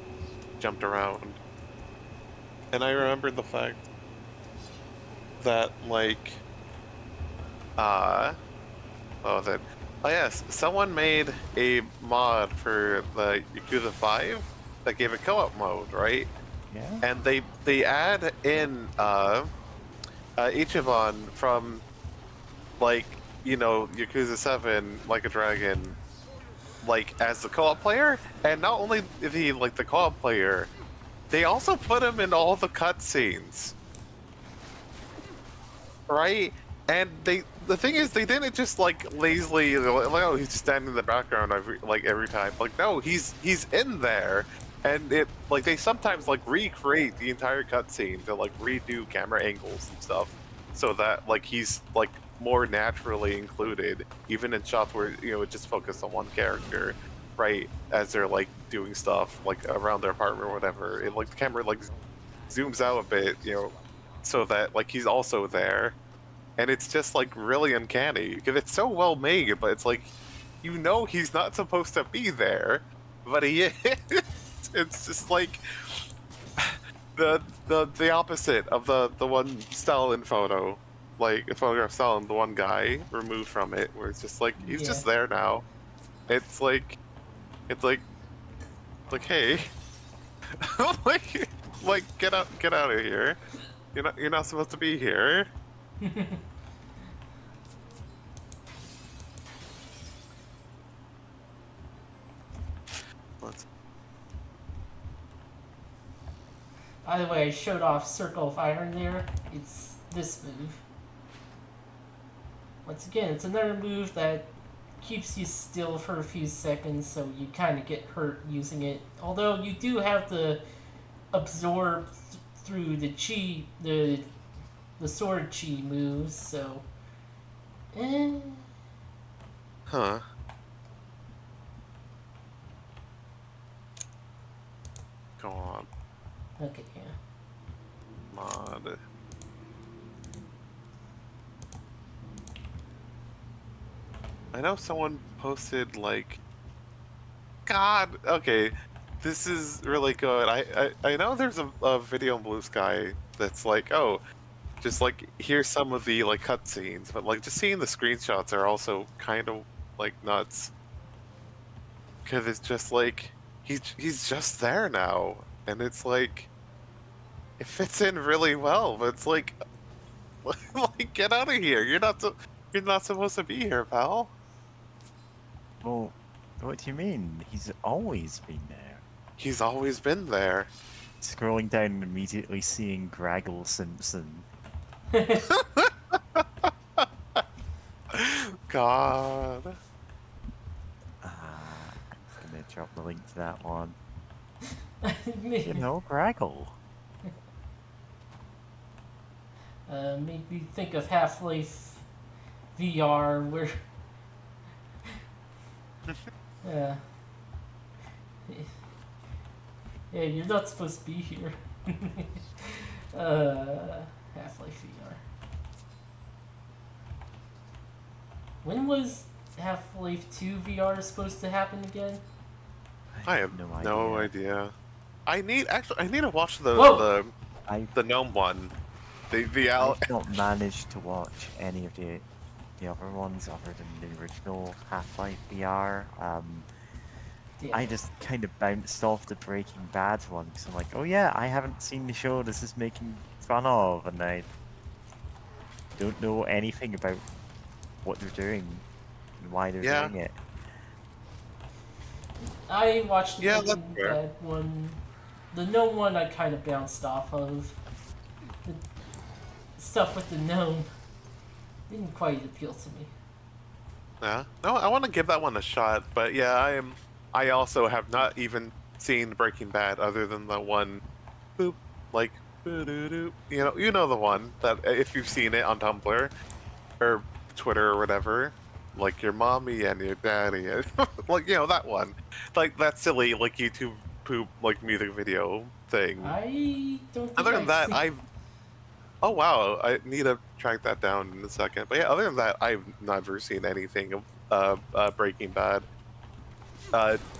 jumped around, and I remembered the fact that like, what was it? Oh yes, someone made a mod for the Yakuza 5 that gave a co-op mode, right? Yeah. And they add in Ichiban from like, you know, Yakuza 7 Like a Dragon, like as the co-op player, and not only is he like the co-op player, they also put him in all the cutscenes, right? And the thing is, they didn't just like lazily like, oh, he's standing in the background every time. Like, no, he's in there, and it like they sometimes like recreate the entire cutscene to like redo camera angles and stuff, so that like he's like more naturally included, even in shots where, you know, it just focused on one character, right? As they're like doing stuff like around their apartment or whatever, it like the camera like zooms out a bit, you know, so that like he's also there, and it's just like really uncanny because it's so well made, but it's like, you know, he's not supposed to be there, but he is. It's just like the opposite of the one Stalin photo. Like a photograph Stalin, the one guy removed from it, where it's just like he's Yeah. just there now. It's like hey, like get out of here. You're not supposed to be here. Let's, By the way, I showed off Circle of Iron there. It's this move. Once again, it's another move that keeps you still for a few seconds, so you kind of get hurt using it. Although you do have to absorb through the chi, the sword chi moves, so. huh? Go on, Okay, yeah. mod. I know someone posted like, God, okay, this is really good. I know there's a video on Blue Sky that's like, oh, just like here's some of the like cutscenes, but like just seeing the screenshots are also kind of like nuts, because it's just like he's just there now, and it's like it fits in really well, but it's like like get out of here. You're not supposed to be here, pal. Well, what do you mean? He's always been there. He's always been there. Scrolling down and immediately seeing Graggle Simpson. God. I'm gonna drop the link to that one. You Made know, Graggle. me think of Half-Life VR, where. Yeah, you're not supposed to be here. Half-Life VR. When was Half-Life 2 VR supposed to happen again? I have no idea. I need to watch Whoa! the gnome one. I've not managed to watch any of the other ones other than the original Half-Life VR. Yeah. I just kind of bounced off the Breaking Bad one because I'm like, oh yeah, I haven't seen the show this is making fun of, and I don't know anything about what they're doing and why they're doing it. I watched the Yeah, that's Breaking fair. Bad one. The gnome one I kind of bounced off of. The stuff with the gnome. Didn't quite appeal to me. Yeah. No, I want to give that one a shot, but yeah, I also have not even seen Breaking Bad other than the one, boop, like, boo-doo-doo. You know the one that if you've seen it on Tumblr or Twitter or whatever, like your mommy and your daddy, and like that one, like that silly like YouTube poop like music video thing. I don't think Other than I've that, seen... I've Oh wow, I need to track that down in a second. But yeah, other than that, I've never seen anything of Breaking Bad.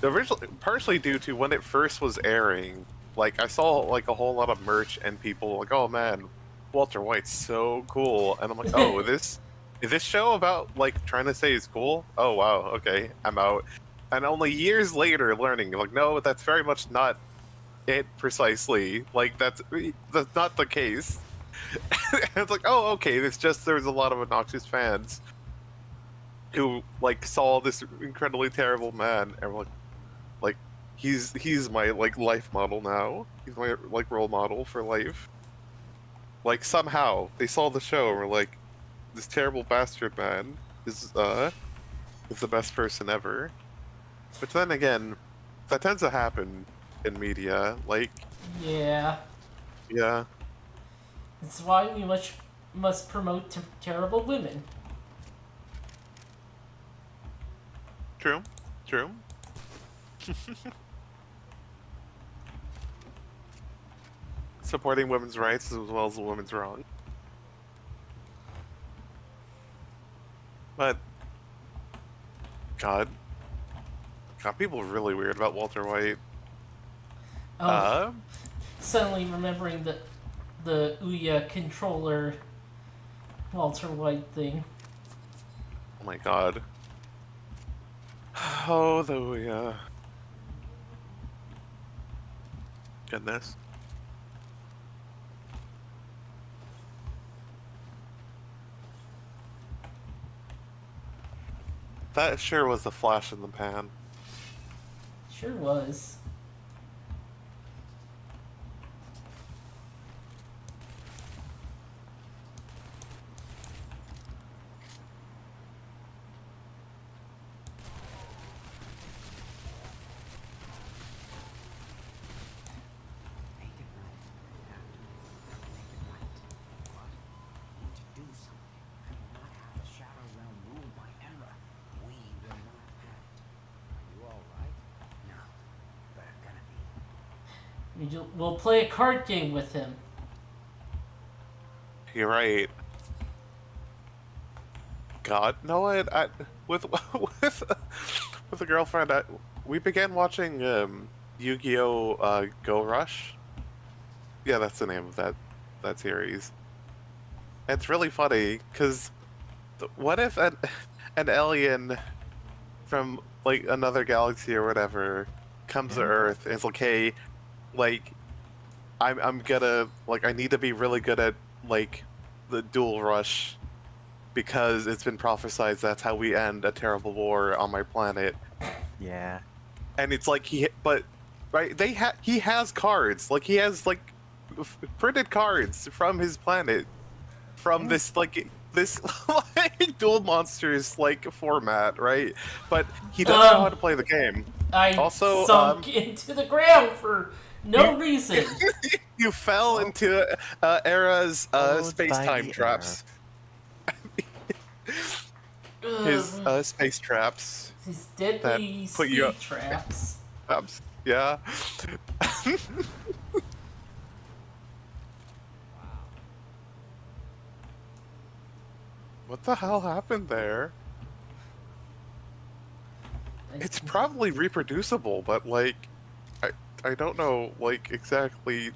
Originally, partially due to when it first was airing, like I saw like a whole lot of merch and people like, oh man, Walter White's so cool, and I'm like, oh, is this show about like trying to say he's cool? Oh wow, okay, I'm out. And only years later, learning like, no, that's very much not it precisely. Like that's not the case. And it's like, oh, okay. It's just there's a lot of obnoxious fans who like saw this incredibly terrible man, and were like he's my like life model now. He's my like role model for life. Like somehow they saw the show and were like, this terrible bastard man is the best person ever. But then again, that tends to happen in media. Like, Yeah. yeah. It's why we must promote terrible women. True. True. Supporting women's rights as well as women's wrong. But God, people are really weird about Walter White. Oh, suddenly remembering the Ouya controller Walter White thing. Oh my God. Oh, the goodness. That sure was a flash in the pan. Sure was. Make it right. Make it right. What? Need to do something. I will not have the Shadow Realm ruled by Enra. We will not have it. Are you all right? No. We're gonna be. We'll play a card game with him. You're right. God, no, with with a girlfriend, we began watching Yu-Gi-Oh! Go Rush. Yeah, that's the name of that series. And it's really funny because what if an alien from like another galaxy or whatever comes to Earth and it's like, hey, like I'm gonna like I need to be really good at like the dual rush because it's been prophesized that's how we end a terrible war on my planet. Yeah. And it's like he has cards, like he has like printed cards from his planet from this like dual monsters like format, right? But he doesn't know how to play the game. I Also, sunk into the ground for no reason. You fell into Era's space-time traps. His space traps. His deadly put you speed up- traps. Yeah. What the hell happened there? It's probably reproducible, but like, I don't know like exactly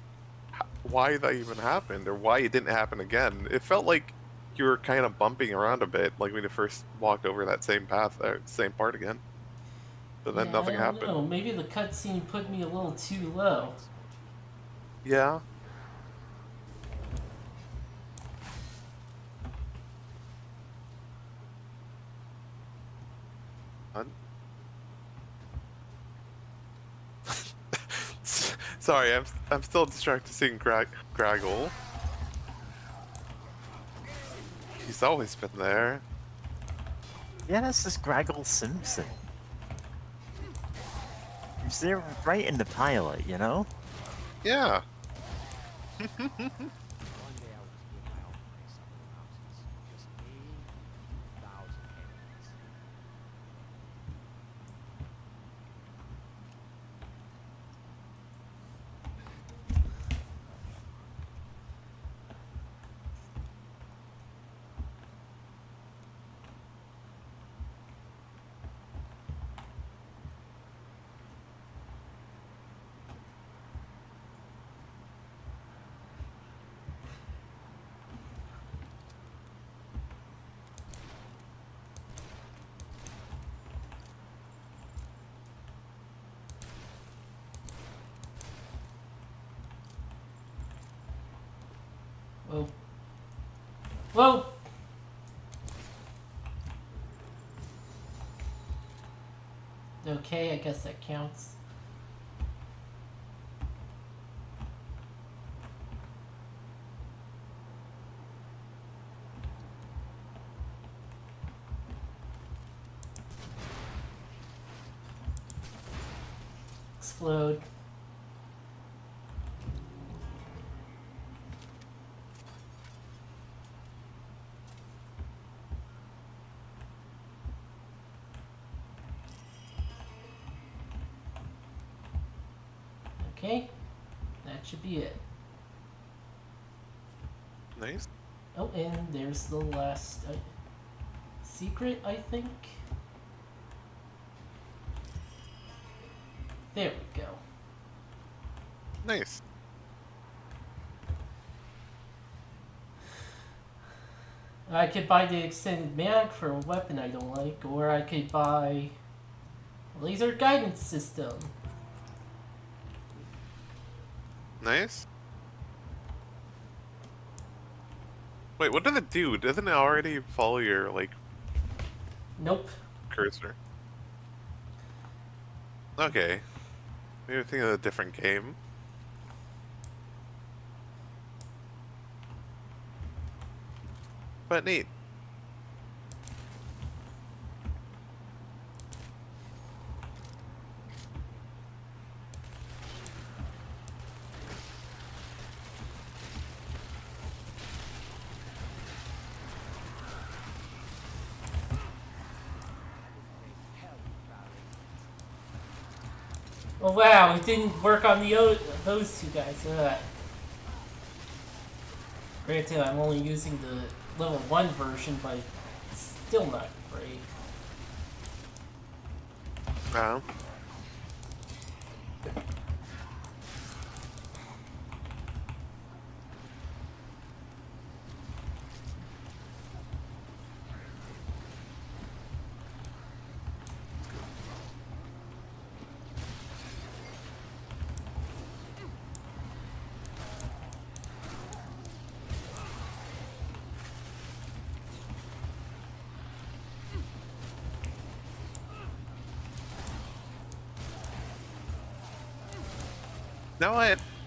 why that even happened or why it didn't happen again. It felt like you were kind of bumping around a bit, like when you first walked over that same path, same part again. But then nothing I don't happened. know. Maybe the cutscene put me a little too low. Yeah. Sorry, I'm still distracted seeing Graggle. It's always been there. Yeah, that's just Graggle Simpson. He's there right in the pilot, you know? Yeah. One day I was to build my own place up in the mountains. Just me, 1,000 enemies. Whoa. Whoa! Okay, I guess that counts. Explode. Okay, that should be it. Nice. Oh, and there's the last secret, I think. There we go. Nice. I could buy the extended mag for a weapon I don't like, or I could buy a laser guidance system. Nice. Wait, what did it do? Doesn't it already follow your, like, Nope. cursor? Okay. Maybe I'm thinking of a different game. But neat. Oh wow, it didn't work on the those two guys. Granted, I'm only using the level 1 version, but it's still not great. Now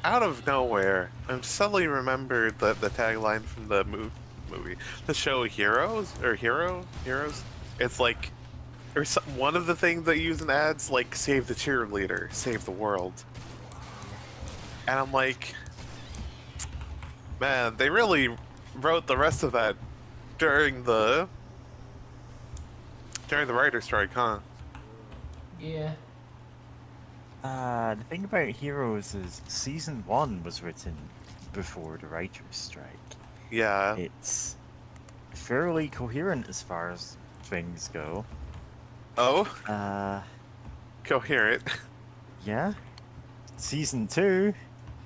out of nowhere, I'm suddenly remembered the tagline from the movie, the show Heroes or Heroes. It's like, or one of the things they use in ads, like save the cheerleader, save the world. And I'm like, man, they really wrote the rest of that during the writer's strike, huh? Yeah. The thing about Heroes is Season 1 was written before the writer's strike. Yeah. It's fairly coherent as far as things go. Oh, coherent. Yeah. Season 2,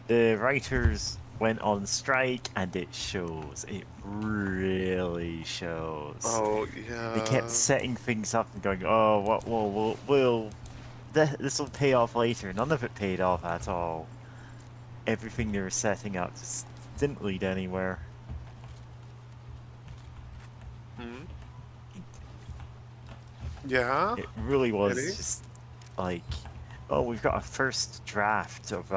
the writers went on strike and it shows. It really shows. Oh, yeah. They kept setting things up and going, oh, this will pay off later. None of it paid off at all. Everything they were setting up just didn't lead anywhere. Hmm? Yeah? It really was Really? just like, oh, we've got a first draft of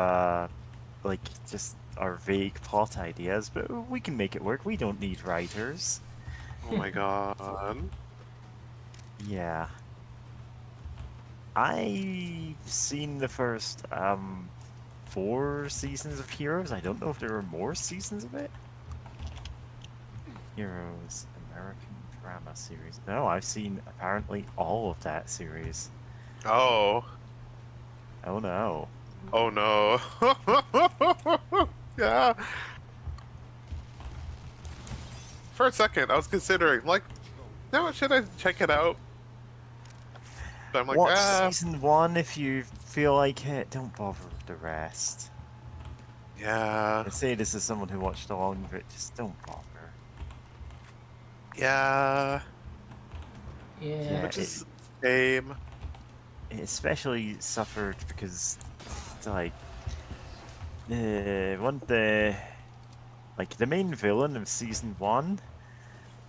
like just our vague plot ideas, but we can make it work. We don't need writers. Oh my god. Yeah. I've seen the first 4 seasons of Heroes. I don't know if there are more seasons of it. Heroes American drama series. No, I've seen apparently all of that series. Oh. Oh no. Oh no. Yeah. For a second, I was considering, like, no, should I check it out? But I'm like, Watch ah, season 1 if you feel like it. Don't bother with the rest. yeah, I say this as someone who watched along with it. Just don't bother. yeah, Yeah. which is game. It especially suffered because, like, the main villain of season 1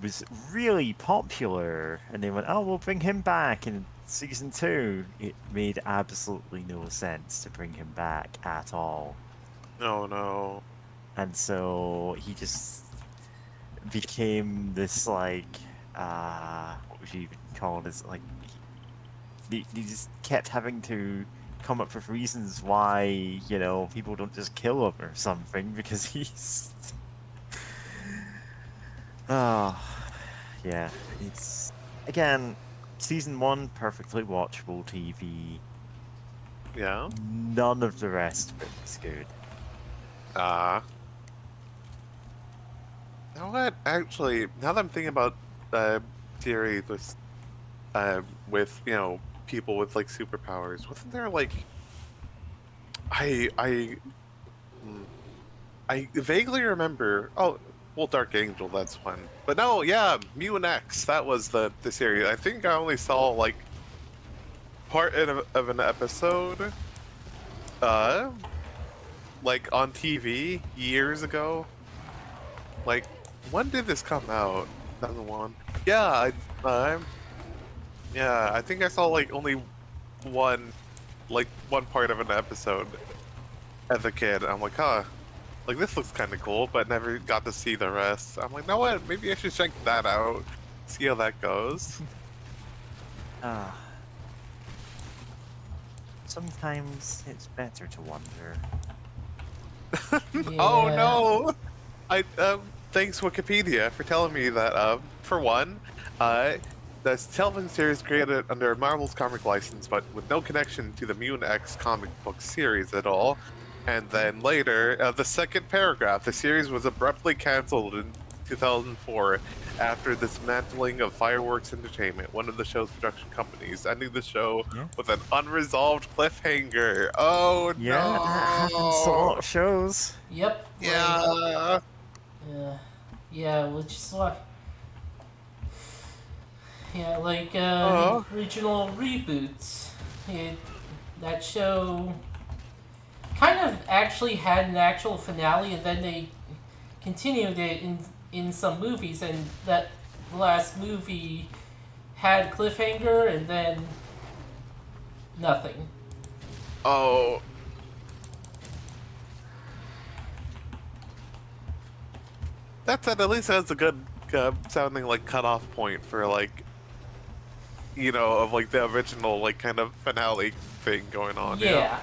was really popular, and they went, "Oh, we'll bring him back." In season 2, it made absolutely no sense to bring him back at all, Oh no. and so he just became this what would you even call it? As like he just kept having to come up with reasons why people don't just kill him or something because he's oh yeah, it's again season 1 perfectly watchable TV. Yeah. None of the rest of it was good. You know what? Actually, now that I'm thinking about series with people with like superpowers, wasn't there like I hmm, I vaguely remember. Oh, well, Dark Angel, that's one. But no, yeah, Mutant X. That was the series. I think I only saw like part of an episode, uh, like on TV years ago. Like, when did this come out? 2001. Yeah, yeah, I think I saw like only one part of an episode as a kid. I'm like, huh. Like, this looks kind of cool, but never got to see the rest. I'm like, no, what? Maybe I should check that out, see how that goes. Ah, sometimes it's better to wonder. Oh Yeah. no! I thanks Wikipedia for telling me that. For one, the television series created under Marvel's comic license, but with no connection to the Mutant X comic book series at all. And then later, the second paragraph, the series was abruptly canceled in 2004 after dismantling of Fireworks Entertainment, one of the show's production companies, ending the show Yeah. with an unresolved cliffhanger. Oh Yeah, no! that happens to a lot of shows. Yep. Yeah. Yeah, which is what. Yeah, like Uh-huh. original reboots. That show kind of actually had an actual finale, and then they continued it in some movies, and that last movie had cliffhanger, and then nothing. Oh. That said, at least that's a good sounding like cutoff point for like, of like the original like kind of finale thing going on. Yeah.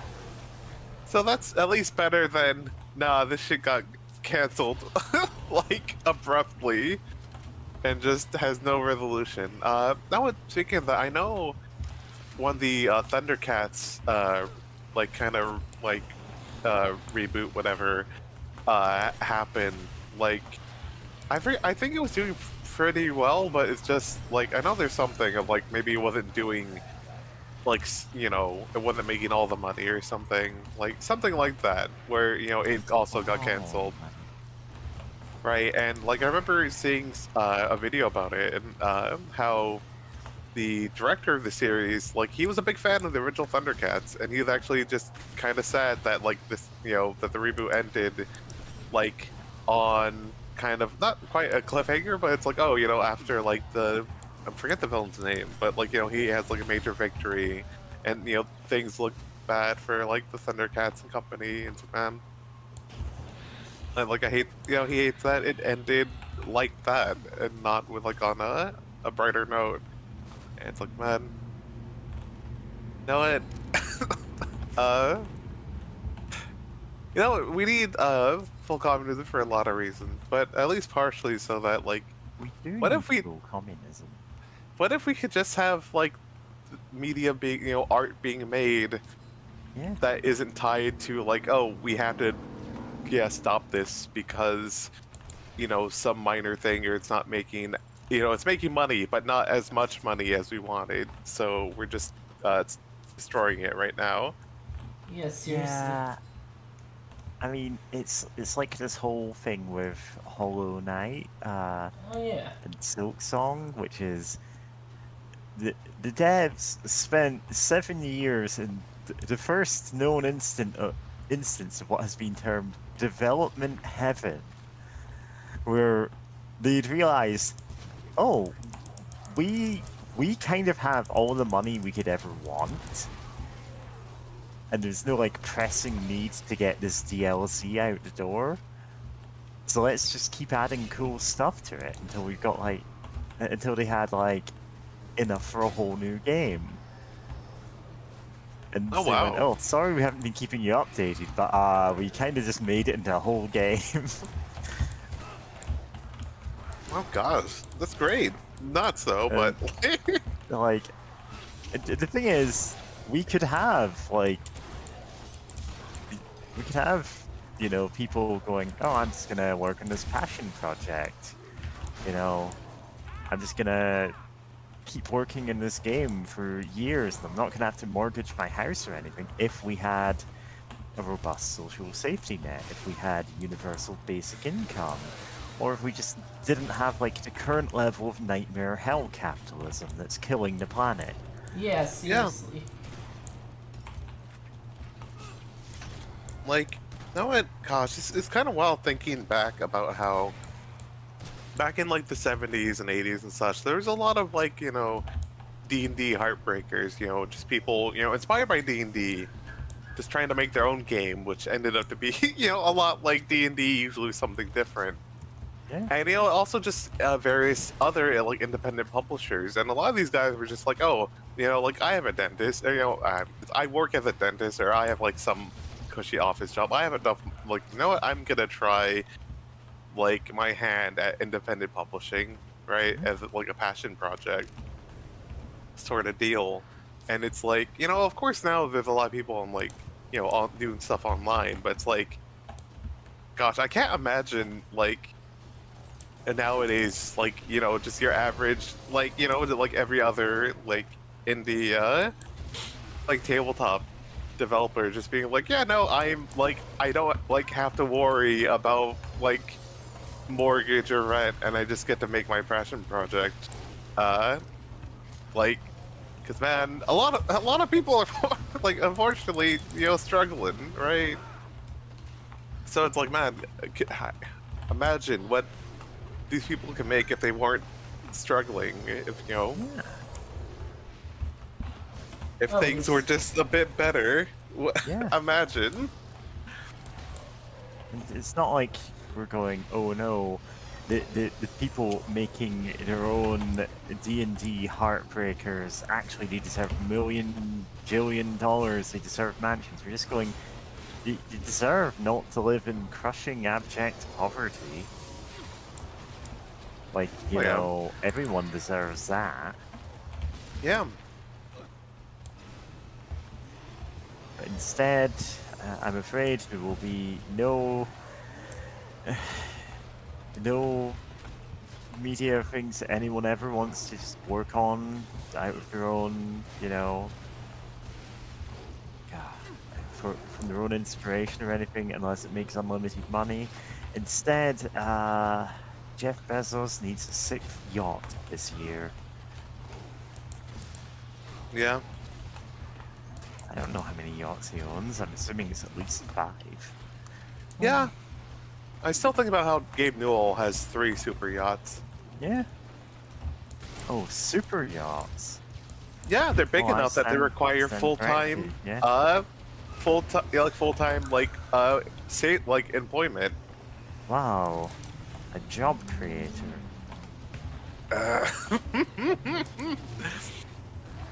So that's at least better than nah. This shit got canceled like abruptly and just has no resolution. Now speaking of that, I know when the Thundercats like kind of like reboot whatever happened, like I think it was doing pretty well, but it's just like I know there's something of like maybe it wasn't doing like it wasn't making all the money or something like that where it also got canceled. Oh, man. Right, and like I remember seeing a video about it and how the director of the series, like he was a big fan of the original Thundercats, and he was actually just kind of sad that like this, that the reboot ended like on kind of not quite a cliffhanger, but it's like after like I forget the villain's name, but like he has like a major victory, and things look bad for like the Thundercats and company and Superman. And like I hate he hates that it ended like that and not with like on a brighter note. And it's like, man, you know what? uh, you know, we need full communism for a lot of reasons, but at least partially so that like, We do What need if we- full communism. what if we could just have like media being, you know, art being made Yeah. that isn't tied to like, oh, we have to, yeah, stop this because, you know, some minor thing or it's not making, you know, it's making money, but not as much money as we wanted. So we're just destroying it right now. Yeah, seriously. Yeah. I mean, it's like this whole thing with Hollow Knight Oh yeah. and Silk Song, which is the devs spent 7 years in the first known instance of what has been termed development heaven, where they'd realized, oh, we kind of have all the money we could ever want, and there's no like pressing need to get this DLC out the door. So let's just keep adding cool stuff to it until we've got like until they had like enough for a whole new game. And Oh, they went, wow. oh, sorry we haven't been keeping you updated, but we kind of just made it into a whole game. Oh gosh, that's great. Nuts though, but Like, the thing is, we could have like, you know, people going, oh, I'm just gonna work on this passion project. You know, I'm just gonna keep working in this game for years, and I'm not gonna have to mortgage my house or anything if we had a robust social safety net, if we had universal basic income, or if we just didn't have like the current level of nightmare hell capitalism that's killing the planet. Yeah, seriously. like, you know what? Gosh, it's kind of wild thinking back about how back in like the 70s and 80s and such, there was a lot of like, you know, D&D heartbreakers, you know, just people, you know, inspired by D&D, just trying to make their own game, which ended up to be, you know, a lot like D&D, usually something different. Yeah. And, you know, also just various other, like, independent publishers. And a lot of these guys were just like, oh, you know, like, I have a dentist, or, you know, I work as a dentist, or I have, like, some cushy office job. I have enough, like, you know what, I'm gonna try, like, my hand at independent publishing, right, as, like, a passion project sort of deal. And it's like, you know, of course now there's a lot of people on, like, you know, doing stuff online, but it's like, gosh, I can't imagine, like, and nowadays, like, you know, just your average, like, you know, like every other, like, indie, like, tabletop developer just being like, yeah, no, I'm, like, I don't, like, have to worry about, like, mortgage or rent, and I just get to make my passion project. Like, because, man, a lot of people are, like, unfortunately, you know, struggling, right? So it's like, man, imagine what these people can make if they weren't struggling, if, you know, Yeah. if Oh, things it's- were just a bit better. Yeah. Imagine. And it's not like we're going, oh no, the people making their own D&D heartbreakers, actually they deserve jillion dollars, they deserve mansions. We're just going, you deserve not to live in crushing abject poverty. Like, you Oh, yeah. know, everyone deserves that. Yeah. But instead, I'm afraid there will be no media things that anyone ever wants to just work on out of their own, you know, from their own inspiration or anything, unless it makes unlimited money. Instead, Jeff Bezos needs a 6th yacht this year. Yeah. I don't know how many yachts he owns. I'm assuming it's at least 5. Yeah. I still think about how Gabe Newell has 3 super yachts. Yeah. Oh, super yachts. Yeah, they're big Oh, I enough that they stand- require stand full-time, corrected, yeah. full-time, like, say, like, employment. Wow. a job creator.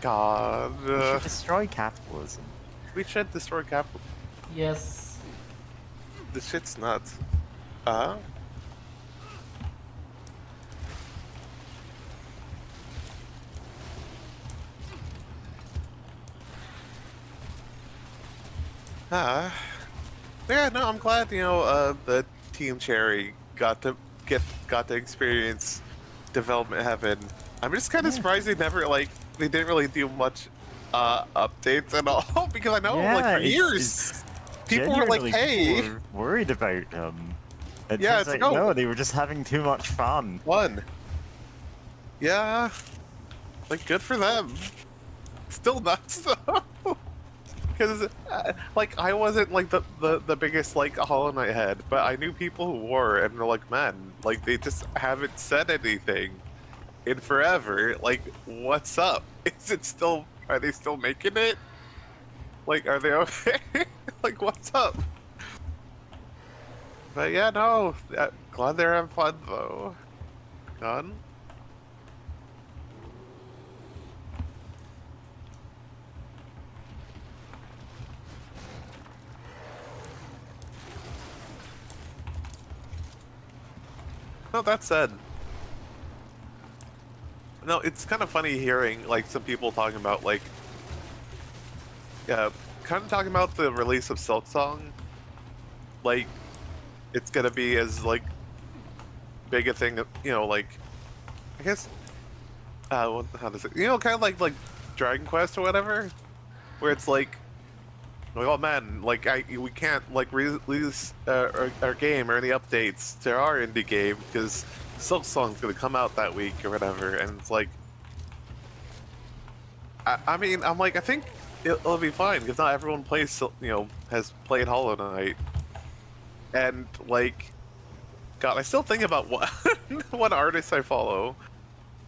God. We should destroy capitalism. We should destroy capital. Yes. This shit's nuts. Yeah, no, I'm glad, the Team Cherry got to experience development heaven. I'm just kind of surprised they didn't really do much updates at all because I know like for years people were like, genuinely hey, people were worried about them. It Yeah, turns it's out, like, oh. no, they were just having too much fun. fun. Yeah, like good for them. Still nuts though. Because like I wasn't like the biggest like Hollow Knight head, but I knew people who were, and they're like, man, like they just haven't said anything in forever. Like, what's up? Is it still? Are they still making it? Like, are they okay? Like, what's up? But yeah, no, glad they're having fun though. Fun. No, that said, no, it's kind of funny hearing like some people talking about like, yeah, kind of talking about the release of Silksong, like it's gonna be as like big a thing, like I guess, how does it, kind of like Dragon Quest or whatever, where it's like, oh man, like we can't like release our game or any updates to our indie game because Silksong's gonna come out that week or whatever, and it's like, I mean, I'm like, I think it'll be fine because not everyone plays, has played Hollow Knight, and like, God, I still think about one artist I follow,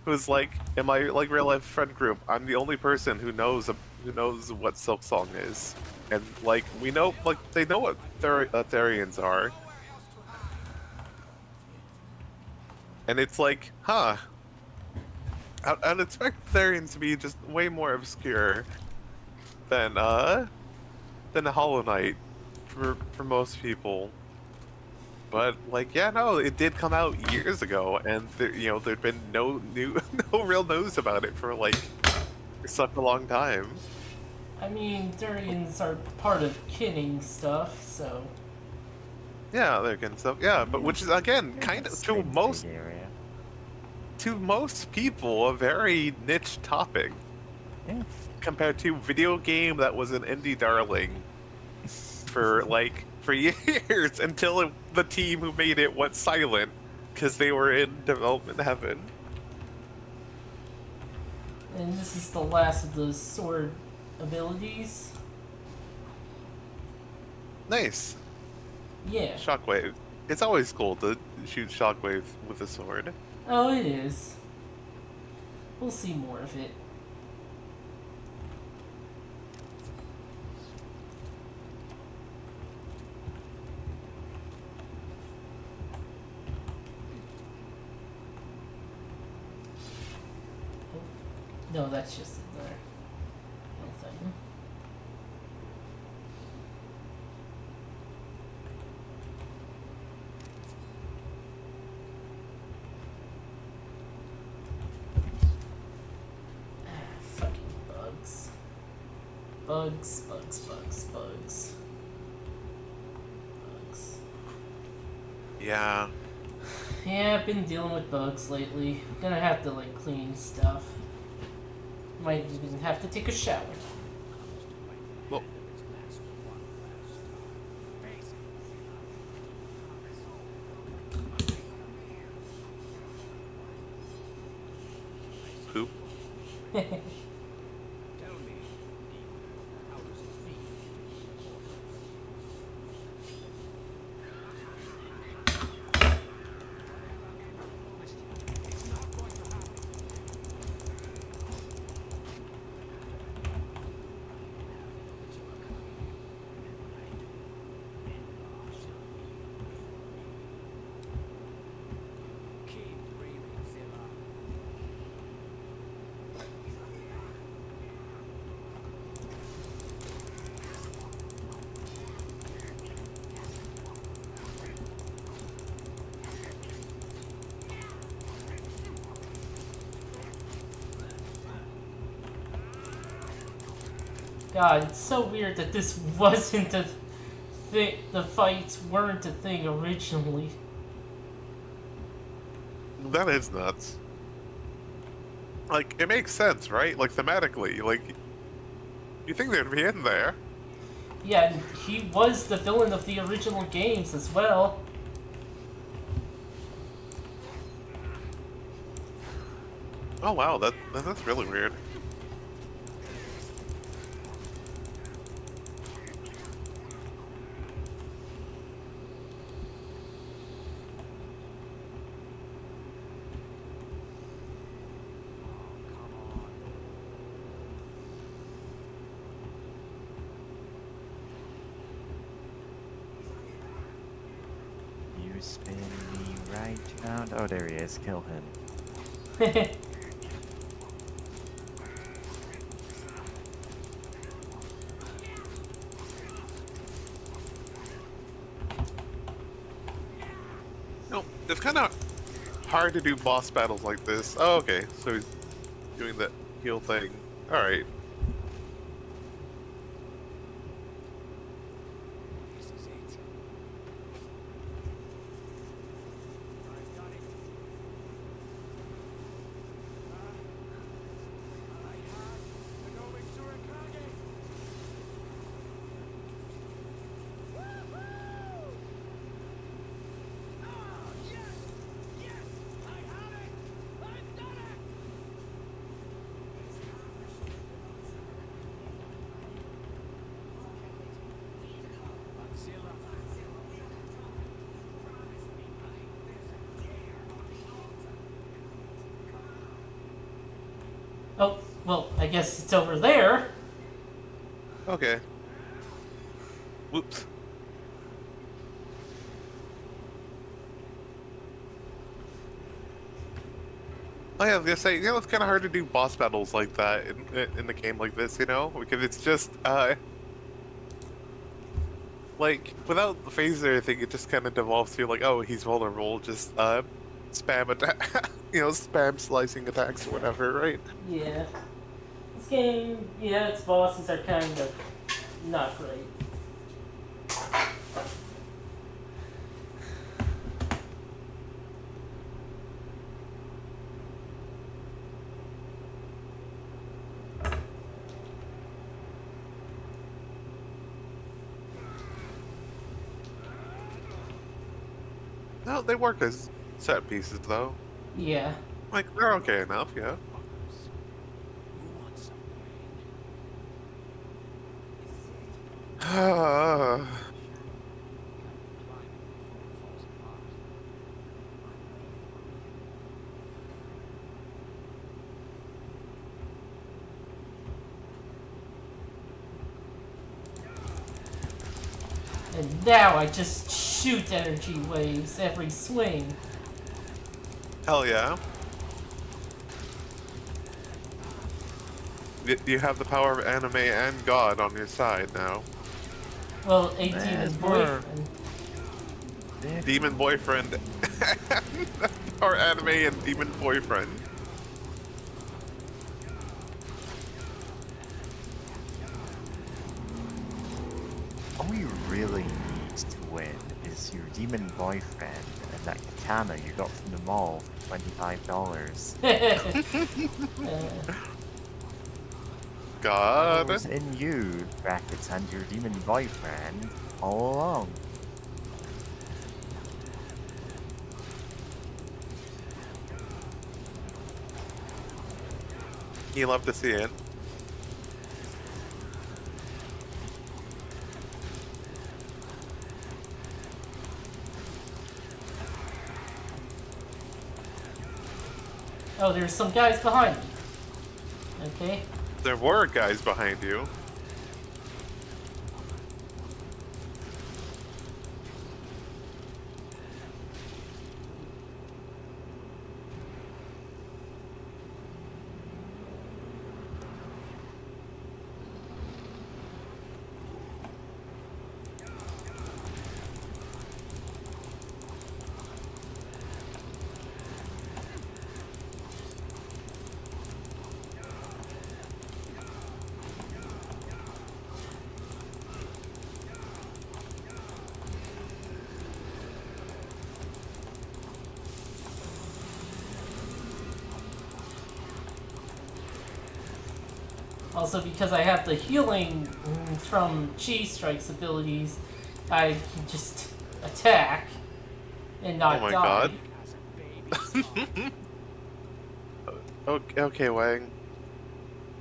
who's like in my like real life friend group. I'm the only person who knows what Silksong is. And like we know, like they know what Therians are, and it's like, huh? I'd expect Therians to be just way more obscure than Hollow Knight for most people. But like, yeah, no, it did come out years ago, and there'd been no real news about it for like such a long time. I mean, Durians are part of Kinning stuff, so. Yeah, they're getting stuff. Yeah, but which is again kind of Strange big area. to most people a very niche topic Yeah. compared to video game that was an indie darling for years until the team who made it went silent because they were in development heaven. And this is the last of the sword abilities. Nice. Yeah. Shockwave. It's always cool to shoot Shockwave with a sword. Oh, it is. We'll see more of it. No, that's just in there. One second. Fucking bugs. Bugs. Yeah. Yeah, I've been dealing with bugs lately. Gonna have to like clean stuff. Might even have to take a shower. Well, poop. Tell me, how does it feel? It's not going to happen. God, it's so weird that this wasn't a thing. The fights weren't a thing originally. That is nuts. Like, it makes sense, right? Like, thematically. Like, you think they'd be in there. Yeah, and he was the villain of the original games as well. Oh, wow, that's really weird. You spin me right round. Oh, there he is. Kill him. No, it's kind of hard to do boss battles like this. Oh, okay, so he's doing that heal thing. Alright. This is it. I've done it. I had the Nobel Surakage. Woohoo! Ah, yes! Yes! I have it! I've done it! Godzilla. Oh, well, I guess it's over there. Okay. Whoops. Oh yeah, I was gonna say, it's kind of hard to do boss battles like that in a game like this, because it's just like without the phaser, I think it just kind of devolves to like, oh, he's vulnerable, just spam attack, spam slicing attacks or whatever, right? Yeah. This game, yeah, its bosses are kind of not great. No, they work as set pieces though. Yeah. Like they're okay enough, yeah. Who wants some rain? Ah. And now I just shoot energy waves every swing. Hell yeah. You have the power of anime and God on your side now. Well, a Man, demon we're- boyfriend. Yeah. Demon boyfriend. Or anime and demon boyfriend. All you really need to win is your demon boyfriend and that katana you got from the mall for $25. God. It was in you, brackets, and your demon boyfriend all along. You love to see it. Oh, there's some guys behind me. Okay. There were guys behind you. Also, because I have the healing from Chi Strike's abilities, I can just attack and not Oh my die. God. As a baby. Okay, okay, Wang.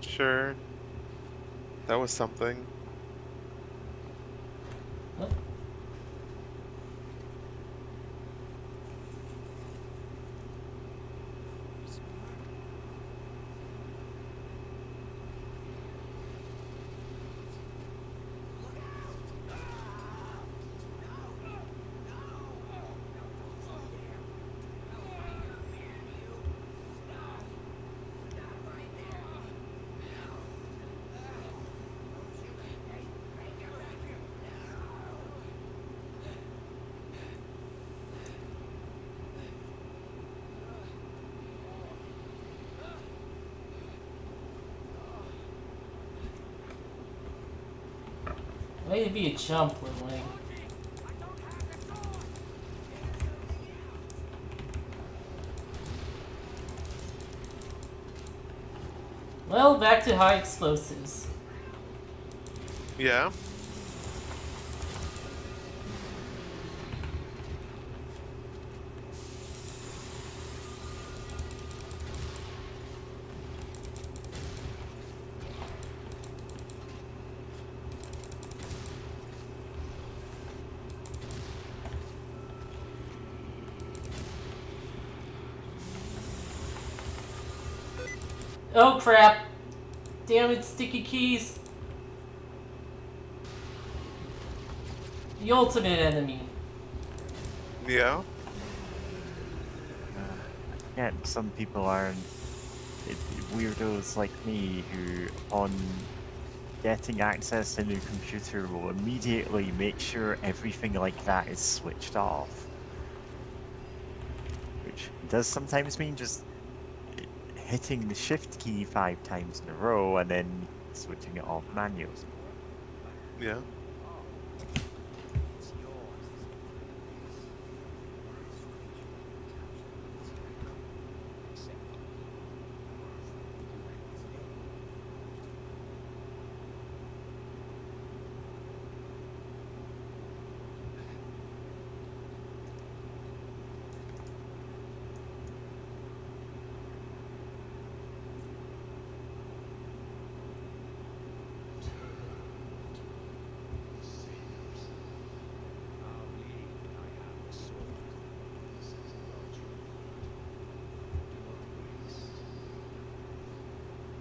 Sure. That was something. What? Way to be a chump, Lil Wayne. Well, back to high explosives. Yeah. Oh crap! Damn it, sticky keys! The ultimate enemy. Yeah. Yeah, some people aren't weirdos like me who, on getting access to a new computer, will immediately make sure everything like that is switched off. Which does sometimes mean just hitting the shift key 5 times in a row and then switching it off manually. Yeah. It's yours. Except I'll leave when I have the sword.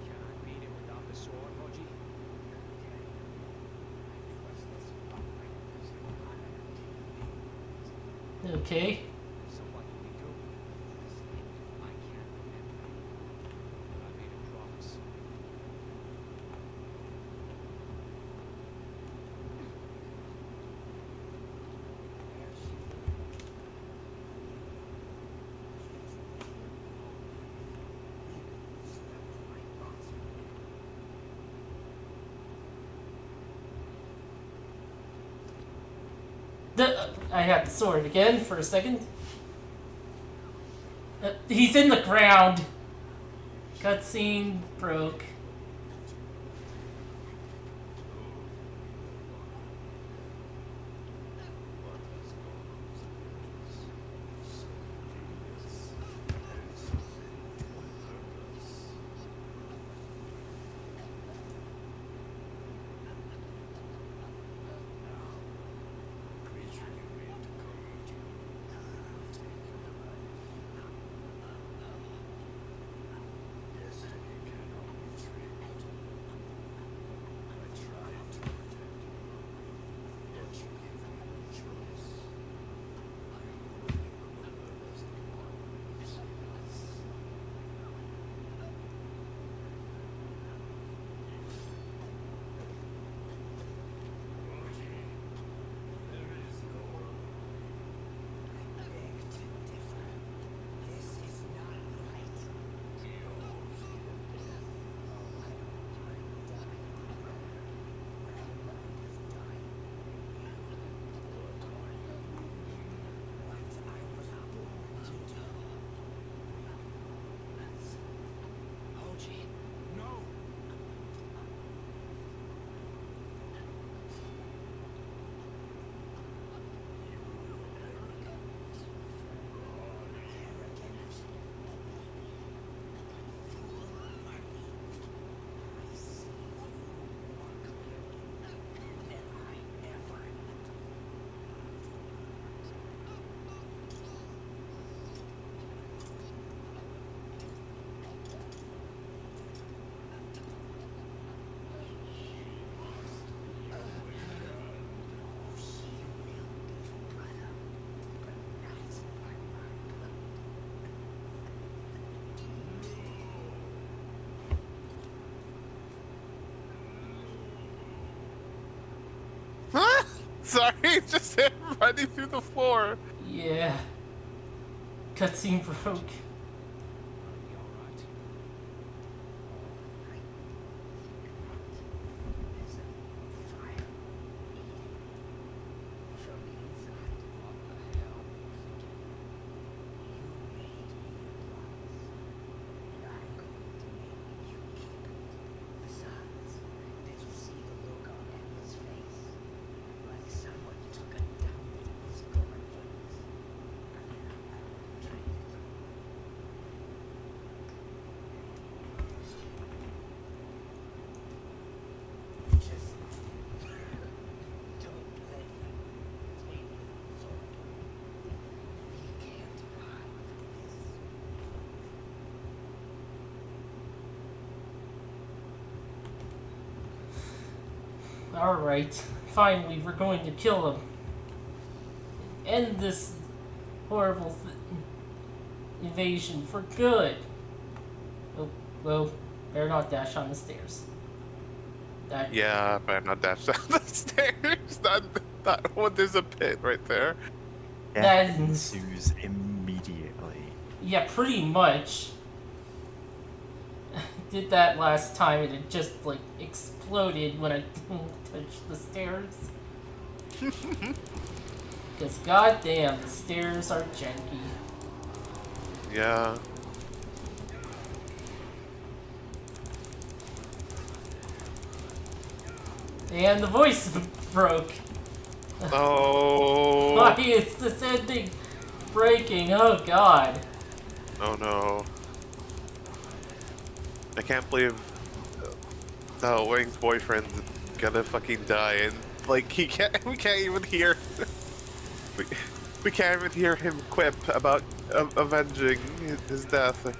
Can I beat him without the sword, Rogie? Okay. So what do we do? I can't remember. But I made a promise. I had the sword again for a second. He's in the ground. Cutscene broke. Sorry, it's just him running through the floor. Yeah. Cutscene broke. Are we all right? There's a fire eating from the inside. What the hell? You made me once, and I'm going to make you keep it. Besides, did you see the look on Emma's face? Like someone took a dump and was going for this. Trade it. Just don't let him take your sword. He can't hide this. Alright. Finally, we're going to kill him. End this horrible invasion for good. Oh, well, better not dash on the stairs. That, Yeah, but not dash down the stairs. Not when there's a pit right there. That Death is- ensues immediately. Yeah, pretty much. Did that last time and it just like exploded when I touched the stairs. Because goddamn, the stairs are janky. Yeah. And the voice broke. Oh. Why is this ending breaking? Oh god. Oh no. I can't believe Wang's boyfriend's gonna fucking die, and like we can't even hear we can't even hear him quip about avenging his death.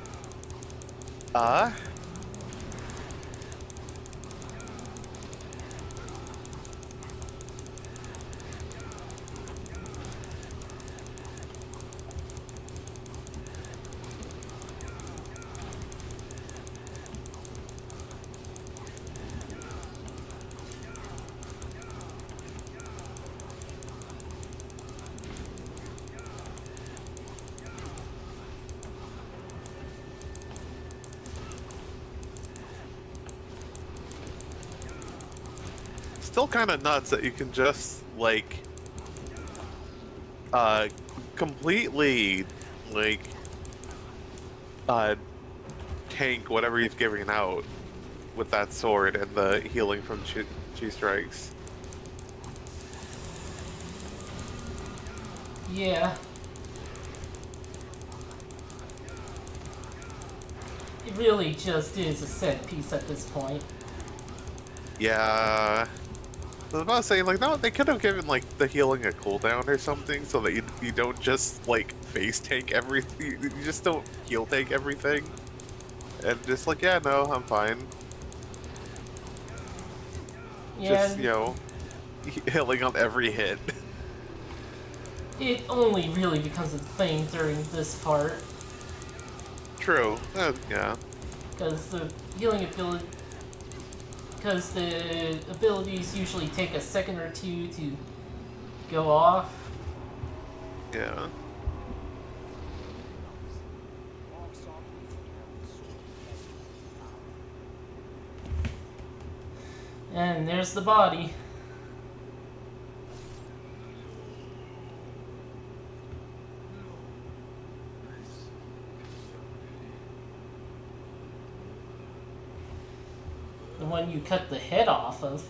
Still kind of nuts that you can just like completely like tank whatever he's giving out with that sword and the healing from chi strikes. Yeah. It really just is a set piece at this point. Yeah. I was about to say, like, no, they could have given, like, the healing a cooldown or something so that you don't just, like, face tank everything. You just don't heal tank everything. And just, like, yeah, no, I'm fine. Yeah, Just, you know, healing on every hit. it only really becomes a thing during this part. True. Yeah. Because the healing ability. Because the abilities usually take a second or two to go off. Yeah. And there's the body. The one you cut the head off of.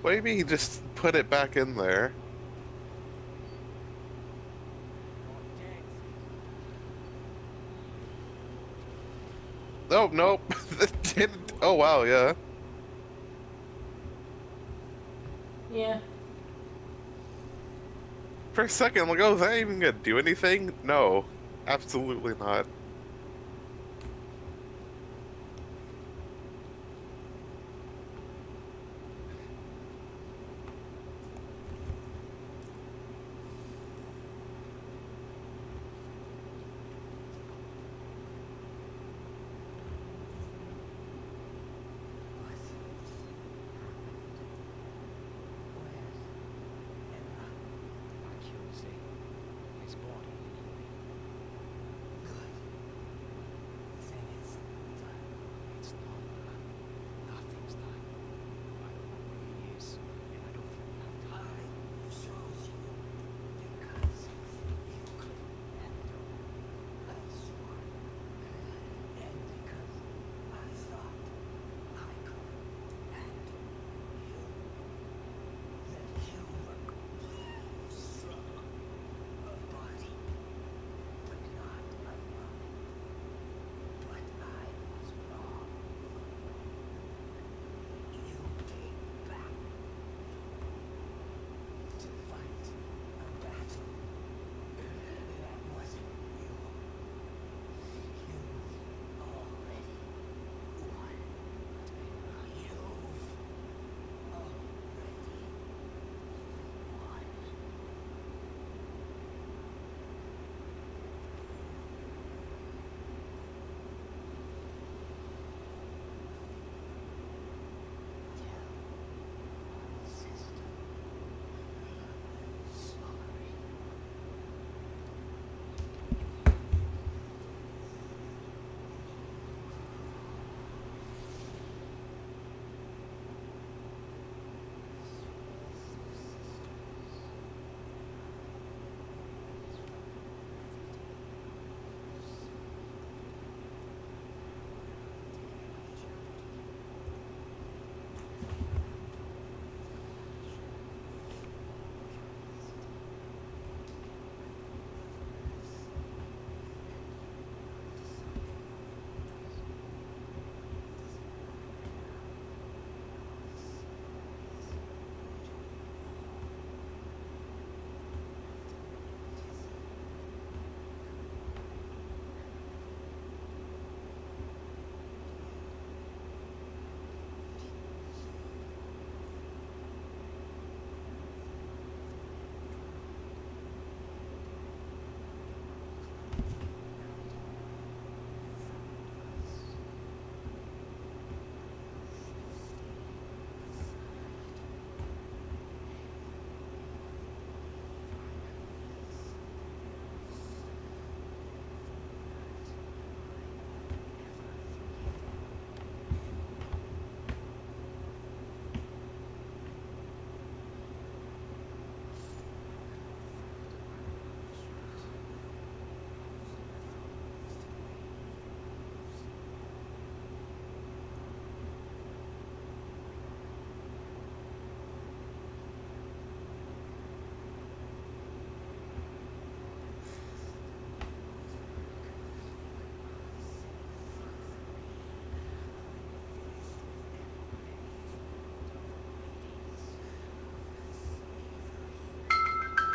Maybe he just put it back in there. Oh, nope. That didn't. Oh, wow, yeah. Yeah. For a second, I'm like, oh, is that even gonna do anything? No. Absolutely not.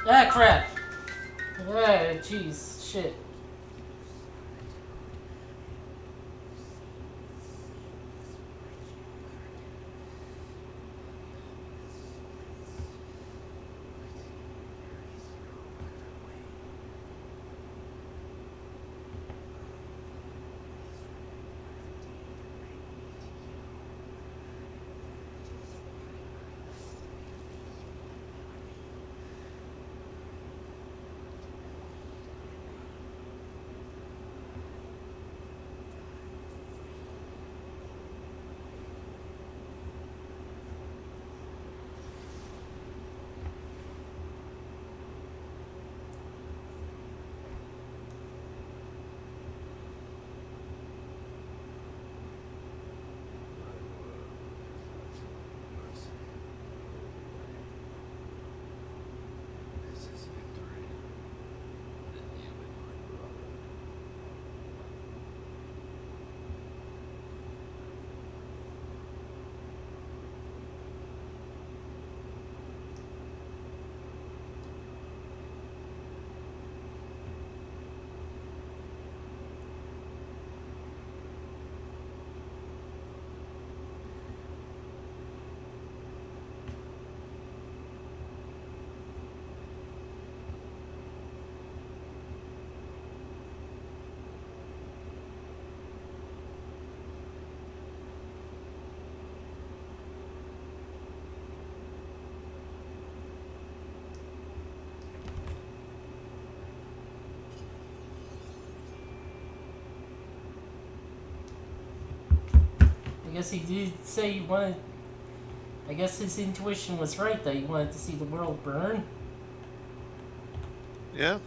Ah, crap! Ah, jeez, shit. I guess he did say he wanted. I guess his intuition was right that he wanted to see the world burn. Yeah.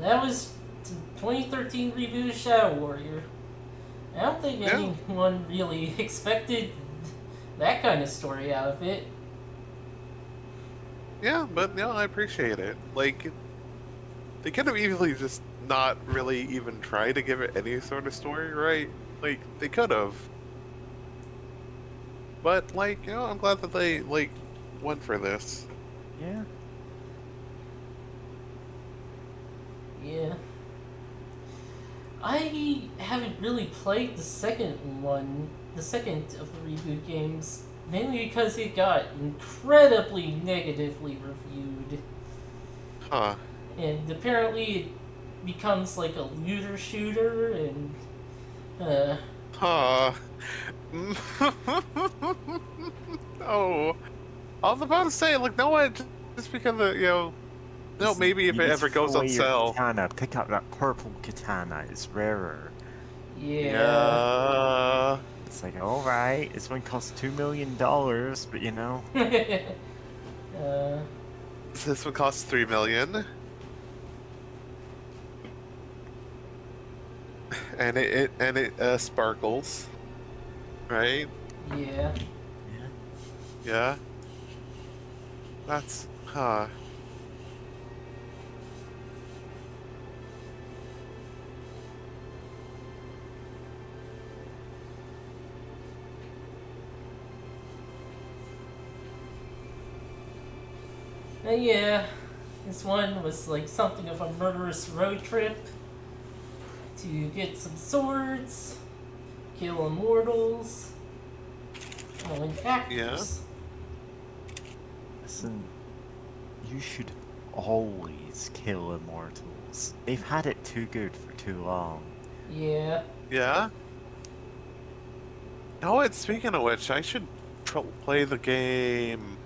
That was 2013 reboot of Shadow Warrior. I don't think Yeah. anyone really expected that kind of story out of it. Yeah, but no, I appreciate it. Like, they could have easily just not really even tried to give it any sort of story, right? Like, they could have. But, like, I'm glad that they, like, went for this. Yeah. Yeah. I haven't really played the second of the reboot games, mainly because it got incredibly negatively reviewed. Huh. And apparently it becomes like a looter shooter, and Huh. Oh. I was about to say, like, no one, just because of, no, maybe if it ever goes on sale. Katana, pick up that purple katana. It's rarer. yeah. Yeah. It's like, alright, this one costs $2 million, but you know. This one costs 3 million. And it sparkles. Right? yeah. Yeah. That's huh. Yeah. This one was like something of a murderous road trip to get some swords, kill immortals, and actors. Listen, you should always kill immortals. They've had it too good for too long. Yeah. Yeah. Oh, and speaking of which, I should play the game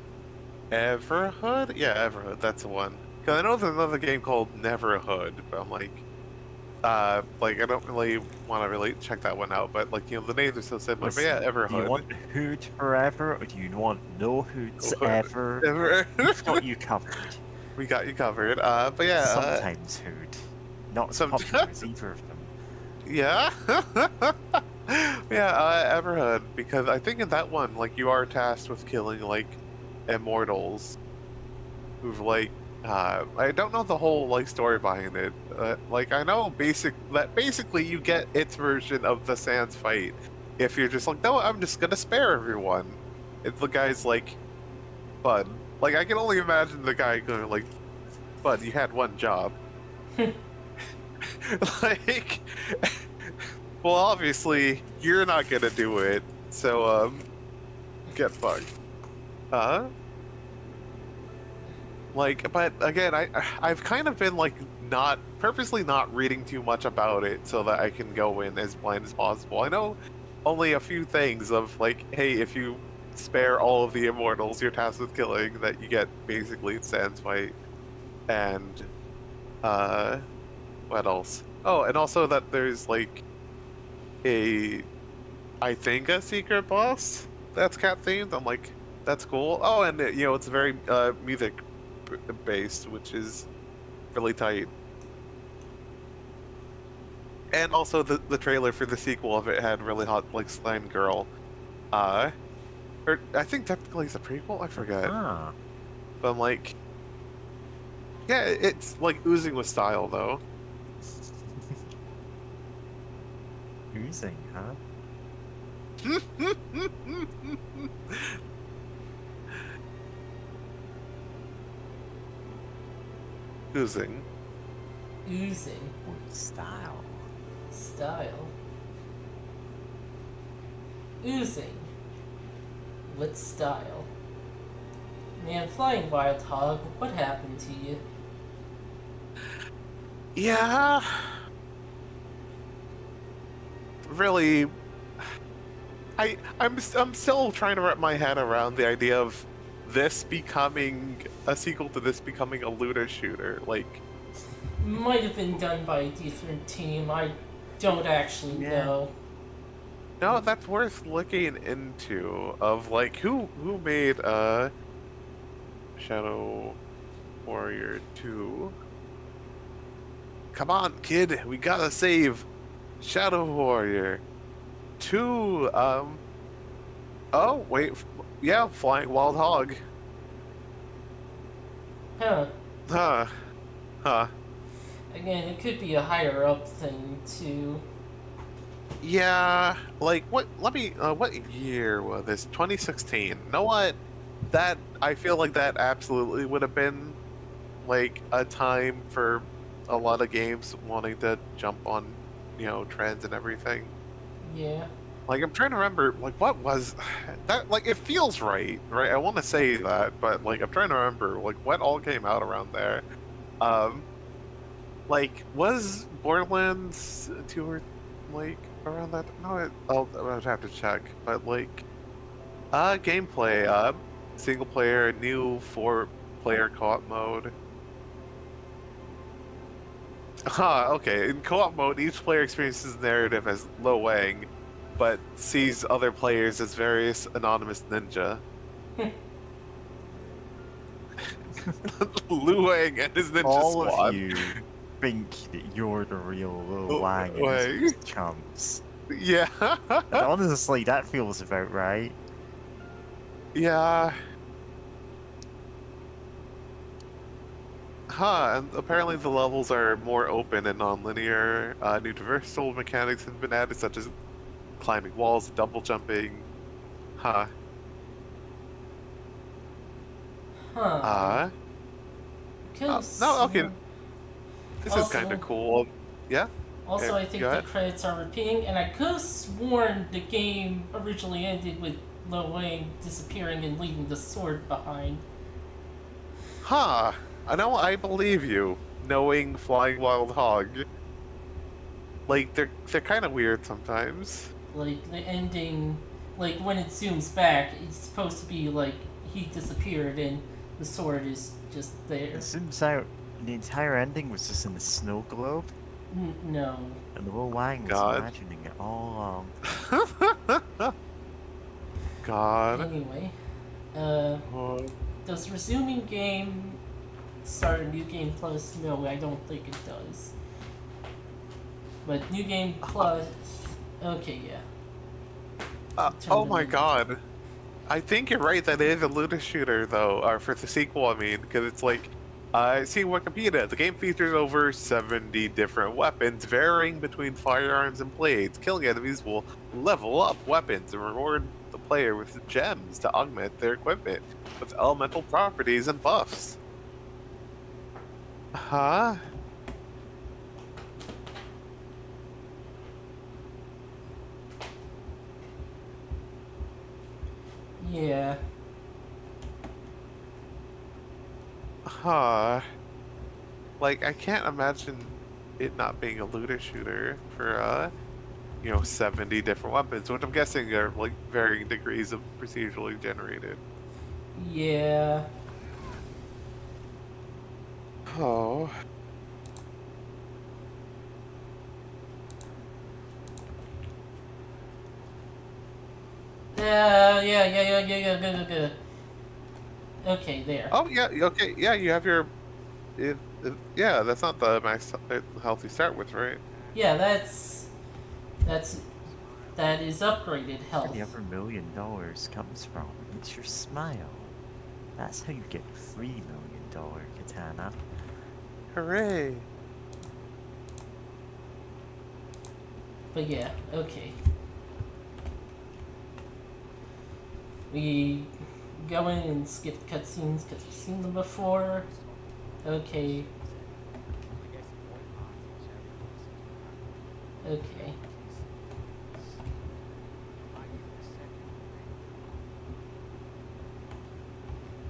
Everhood? Yeah, Everhood, that's the one. Because I know there's another game called Neverhood, but I'm like, I don't really want to really check that one out, but like, you know, the names are so similar. But yeah, Listen, Everhood. do you want Hood forever, or do you want no Hoods Hood. ever? We've got you covered. We got you covered. But yeah. Sometimes Hood. Not as popular as either of them. Yeah. Yeah, Everhood, because I think in that one, like, you are tasked with killing, like, immortals who've, like, I don't know the whole, like, story behind it. Like, I know that basically you get its version of the Sans fight if you're just like, no, I'm just gonna spare everyone. If the guy's like, Bud. Like, I can only imagine the guy going, like, Bud, you had one job. Like, well, obviously, you're not gonna do it, so, get fucked. Like, but again, I've kind of been, like, purposely not reading too much about it so that I can go in as blind as possible. I know only a few things of, like, hey, if you spare all of the immortals you're tasked with killing, that you get basically Sans fight. And, what else? Oh, and also that there's, like, I think a secret boss that's cat themed. I'm like, that's cool. Oh, and you know, it's very music based, which is really tight. And also the trailer for the sequel of it had really hot, like, slime girl. Or I think technically it's a prequel. I forget. Ah. But I'm like, yeah, it's like oozing with style though. Oozing, huh? Oozing. Oozing. With style. Style. Oozing. With style. Man, Flying Wild Hog, what happened to you? Yeah. Really, I'm still trying to wrap my head around the idea of this becoming a sequel to this becoming a looter shooter. Like, Might have been done by a different team. I don't actually know. no, that's worth looking into. Of like, who made Shadow Warrior 2? Come on, kid, we gotta save Shadow Warrior 2. Oh wait, yeah, Flying Wild Hog. Huh. Huh. Again, it could be a higher up thing, too. Yeah, like what? Let me. What year was this? 2016. You know what? That I feel like that absolutely would have been like a time for a lot of games wanting to jump on, you know, trends and everything. Yeah. Like, I'm trying to remember, like, what was that? Like, it feels right? I want to say that, but like, I'm trying to remember, like, what all came out around there. Like, was Borderlands 2 or like around that? No, I'll have to check. But like, gameplay, single player, new 4-player co-op mode. Okay. In co-op mode, each player experiences the narrative as Lo Wang, but sees other players as various anonymous ninja. Lu Wang and his ninja All squad. of you think that you're the real Lil Oh, Wang and wait. he's just chumps. Yeah. And honestly, that feels about right. Yeah. And apparently the levels are more open and non-linear. New traversal mechanics have been added, such as climbing walls, double jumping. Huh. Huh. No, okay. This is Also- kind of cool. Yeah? Also, Okay, I think go the ahead. credits are repeating, and I could have sworn the game originally ended with Lo Wang disappearing and leaving the sword behind. Huh. I know, I believe you, knowing Flying Wild Hog. Like, they're kind of weird sometimes. Like, the ending, like, when it zooms back, it's supposed to be like he disappeared and the sword is just there. It seems out the entire ending was just in the snow globe, No. and Lil Wang was God. imagining it all along. God. Anyway, Oh. does resuming game start a new game plus? No, I don't think it does. But new game plus, okay, yeah. Oh my god. I think you're right that it is a looter shooter, though, or for the sequel, I mean, because it's like, seeing Wikipedia, the game features over 70 different weapons, varying between firearms and blades. Killing enemies will level up weapons and reward the player with gems to augment their equipment with elemental properties and buffs. Huh? Yeah. Huh. Like, I can't imagine it not being a looter shooter for, 70 different weapons, which I'm guessing are, like, varying degrees of procedurally generated. Yeah. Oh. Yeah. Okay, there. Oh, yeah, okay, yeah, you have your... yeah, that's not the max health you start with, right? Yeah, that is upgraded Where health. the other $1 million comes from, it's your smile. That's how you get $3 million katana. Hooray. But yeah, okay. We go in and skip cutscenes because we've seen them before. Okay. Okay.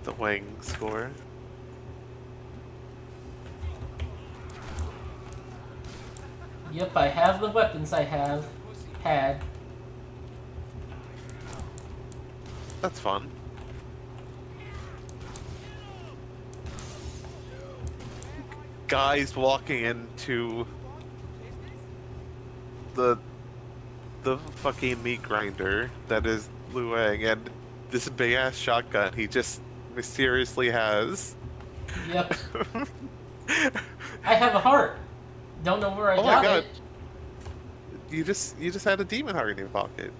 The Wang score. Yep, I have the weapons I have had. That's fun. Guys walking into the fucking meat grinder that is Lu Wang, and this big ass shotgun he just mysteriously has. Yep. I have a heart. Don't know where I Oh my got God. it. You just had a demon heart in your pocket.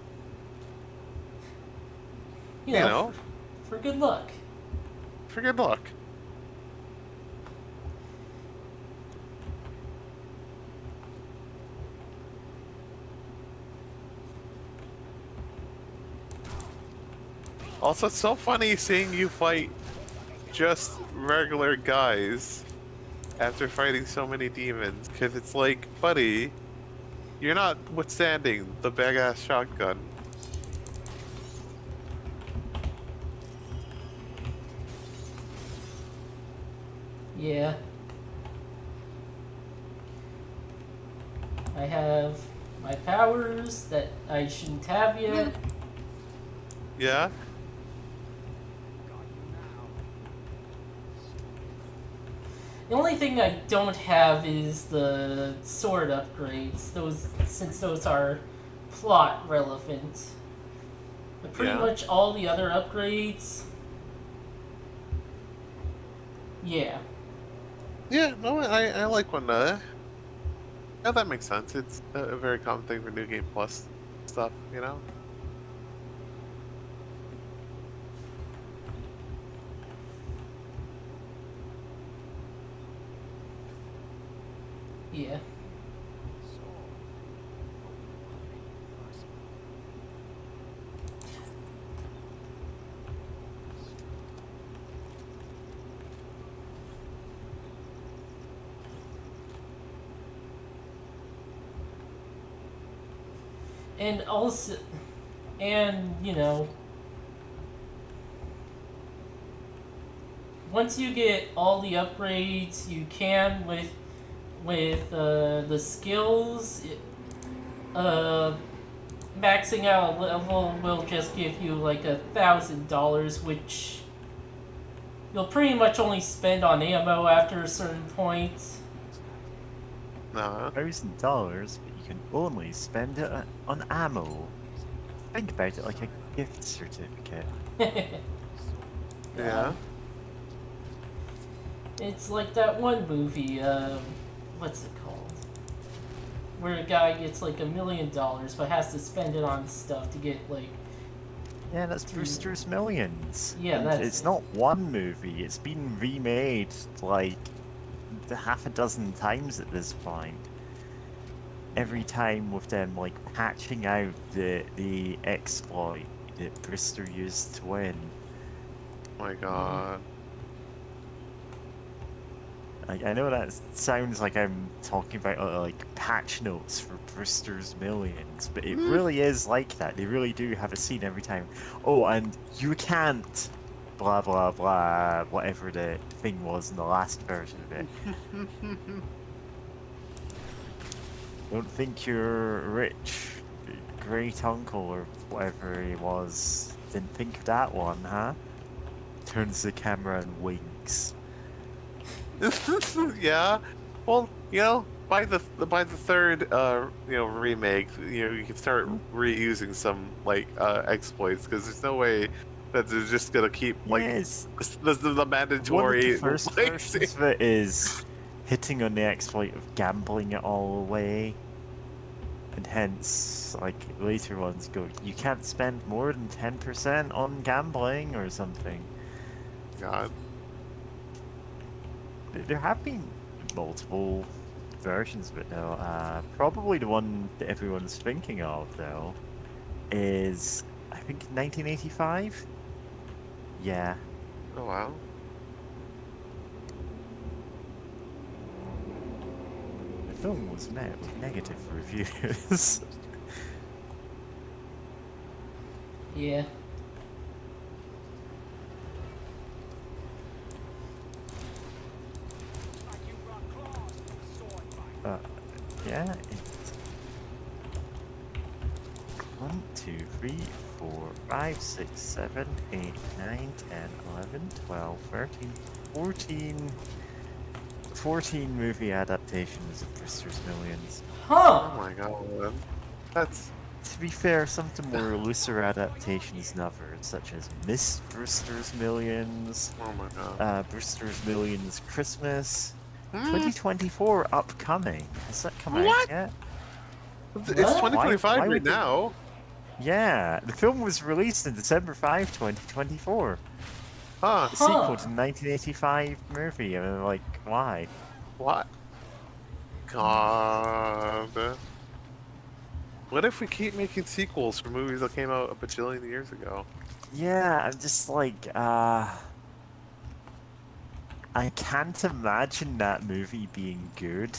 You You know, know, for good luck. for good luck. Also, it's so funny seeing you fight just regular guys after fighting so many demons, because it's like, buddy, you're not withstanding the big ass shotgun. Yeah. I have my powers that I shouldn't have yet. Yeah? The only thing I don't have is the sword upgrades. Since those are plot relevant. But pretty Yeah. much all the other upgrades. Yeah. Yeah, no, I like when yeah, that makes sense. It's a very common thing for New Game Plus stuff, you know? Yeah. Sword. Possible. And also, and you know, once you get all the upgrades you can with the skills, maxing out a level will just give you like $1,000, which you'll pretty much only spend on ammo after a certain point. Nah. $1,000, but you can only spend it on ammo. Think about it like a gift certificate. Yeah. It's like that one movie, what's it called? Where a guy gets like $1 million but has to spend it on stuff to get like. Yeah, that's Brewster's Millions. Yeah, And that's it's it. not one movie, it's been remade like half a dozen times at this point. Every time with them like patching out the exploit that Brewster used to win. My God. I know that sounds like I'm talking about like patch notes for Brewster's Millions, but it really is like that. They really do have a scene every time. Oh, and you can't blah blah blah, whatever the thing was in the last version of it. Don't think your rich great uncle or whatever he was didn't think of that one, huh? Turns the camera and winks. Yeah. Well, you know, by the third remake, you know, you can start reusing some like exploits, because there's no way that they're just gonna keep like Yes. the One of mandatory the first like, versions of it is hitting on the exploit of gambling it all away. And hence, like, later ones go, you can't spend more than 10% on gambling or something. God. There have been multiple versions of it though. Probably the one that everyone's thinking of though is, I think, 1985? Yeah. Oh wow. The film was met with negative reviews. Yeah. Like you got claws in the sword fight. Yeah, it's 1, 2, 3, 4, 5, 6, 7, 8, 9, 10, 11, 12, 13, 14 movie adaptations of Brewster's Millions. Oh Huh. my God. That's To be fair, some of the more looser adaptations never, such as Miss Brewster's Millions, oh my God. Brewster's Millions Christmas, Hmm? 2024 upcoming. Has that come out What? yet? It's What? 2025 Why right would they- now. Yeah, the film was released on December 5, 2024. Huh? The sequel Huh. to the 1985 movie. I mean, like, why? What? God. What if we keep making sequels for movies that came out a bajillion years ago? Yeah, I'm just like, I can't imagine that movie being good.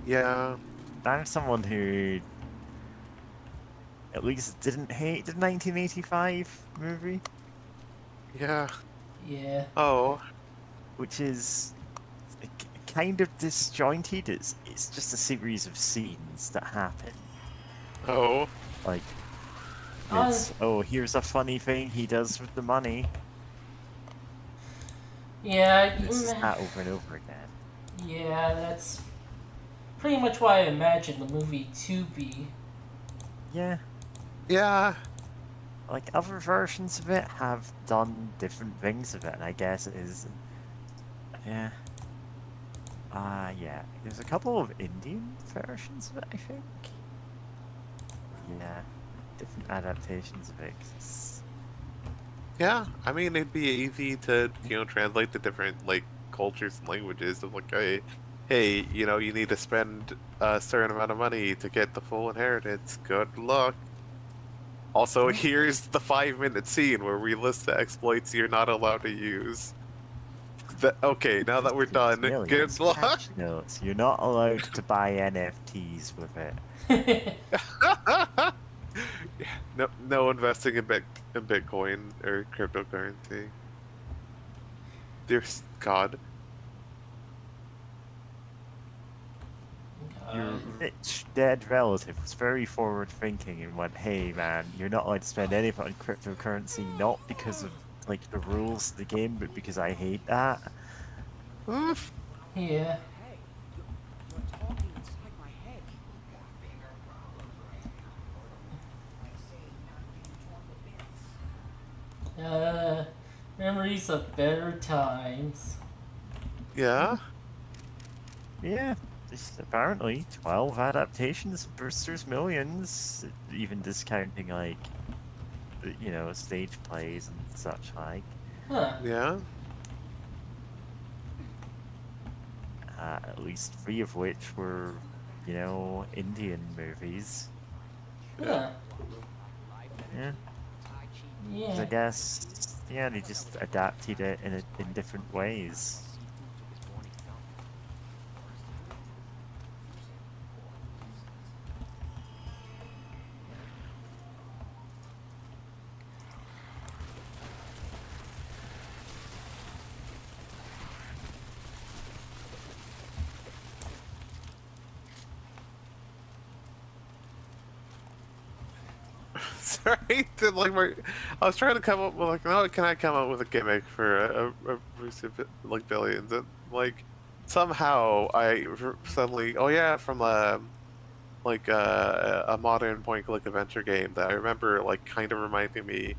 Yeah. I'm someone who at least didn't hate the 1985 movie, Yeah. Yeah. Oh. which is kind of disjointed. It's just a series of scenes that happen. Oh. Like, Uh, it's, oh, here's a funny thing he does with the money. Yeah. And it's just that over and over again. Yeah, that's pretty much why I imagine the movie to be. yeah, Yeah. like other versions of it have done different things with it, and I guess it is. Yeah. Yeah. There's a couple of Indian versions of it, I think. Yeah. Different adaptations of it. 'Cause Yeah, I mean it'd be easy to translate the different like cultures and languages of like hey, you need to spend a certain amount of money to get the full inheritance. Good luck. Also, here's the 5-minute scene where we list the exploits you're not allowed to use. Okay, now that we're done, millions. good luck. Patch notes. You're not allowed to buy NFTs with it. No investing in Bitcoin or cryptocurrency. Dear God. Your rich dead relative was very forward thinking and went, "Hey man, you're not allowed to spend anything on cryptocurrency, not because of like the rules of the game, but because I hate that." Hmm. Yeah. Hey, you're talking inside my head. Memories of better times. Yeah. Yeah, just apparently 12 adaptations of Brewster's Millions, even discounting like stage plays and such like. Huh. Yeah. At least 3 of which were, Indian movies. Huh. Yeah. Tai Chi 'Cause I Yeah. guess, yeah, they just adapted it in different ways. seafood to his morning dump. Sorry, I was trying to come up with like, no, can I come up with a gimmick for a Bruce like Billions? And like somehow suddenly, oh yeah, from a modern point-click adventure game that I remember like kind of reminding me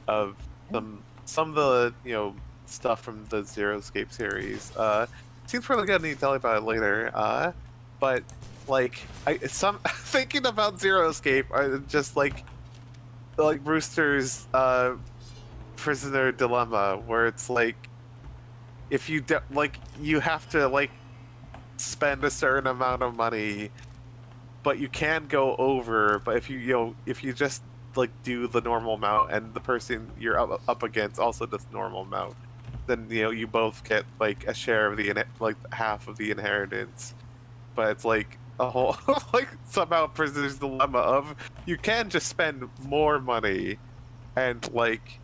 of some of the stuff from the Zero Escape series. Seems really good. I need to tell you about it later. But like thinking about Zero Escape, I just like Brewster's prisoner dilemma, where it's like if you you have to like spend a certain amount of money, but you can go over. But if if you just like do the normal amount, and the person you're up against also does the normal amount, then you both get like a share of like half of the inheritance. But it's like a whole like somehow prisoner's dilemma of you can just spend more money and like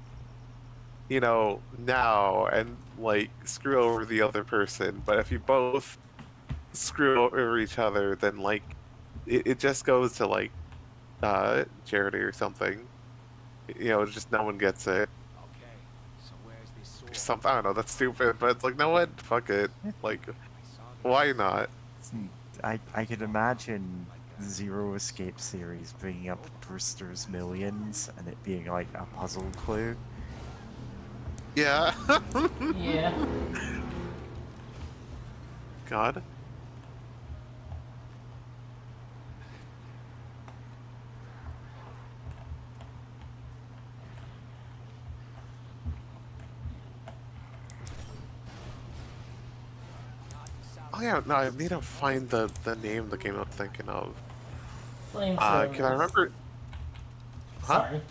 now and like screw over the other person, but if you both screw over each other, then like it just goes to like charity or something. Just no one gets it. Okay, so where's this sword? Something, I don't know, that's stupid, but it's like, no what, fuck it, like I saw the why not? I could imagine the Zero Escape series bringing up Brewster's Millions and it being like a puzzle clue. Yeah. Yeah. God. Oh yeah, no, I need to find the name of the game I'm thinking of. Can I Flamethrowers. remember? Huh? Sorry.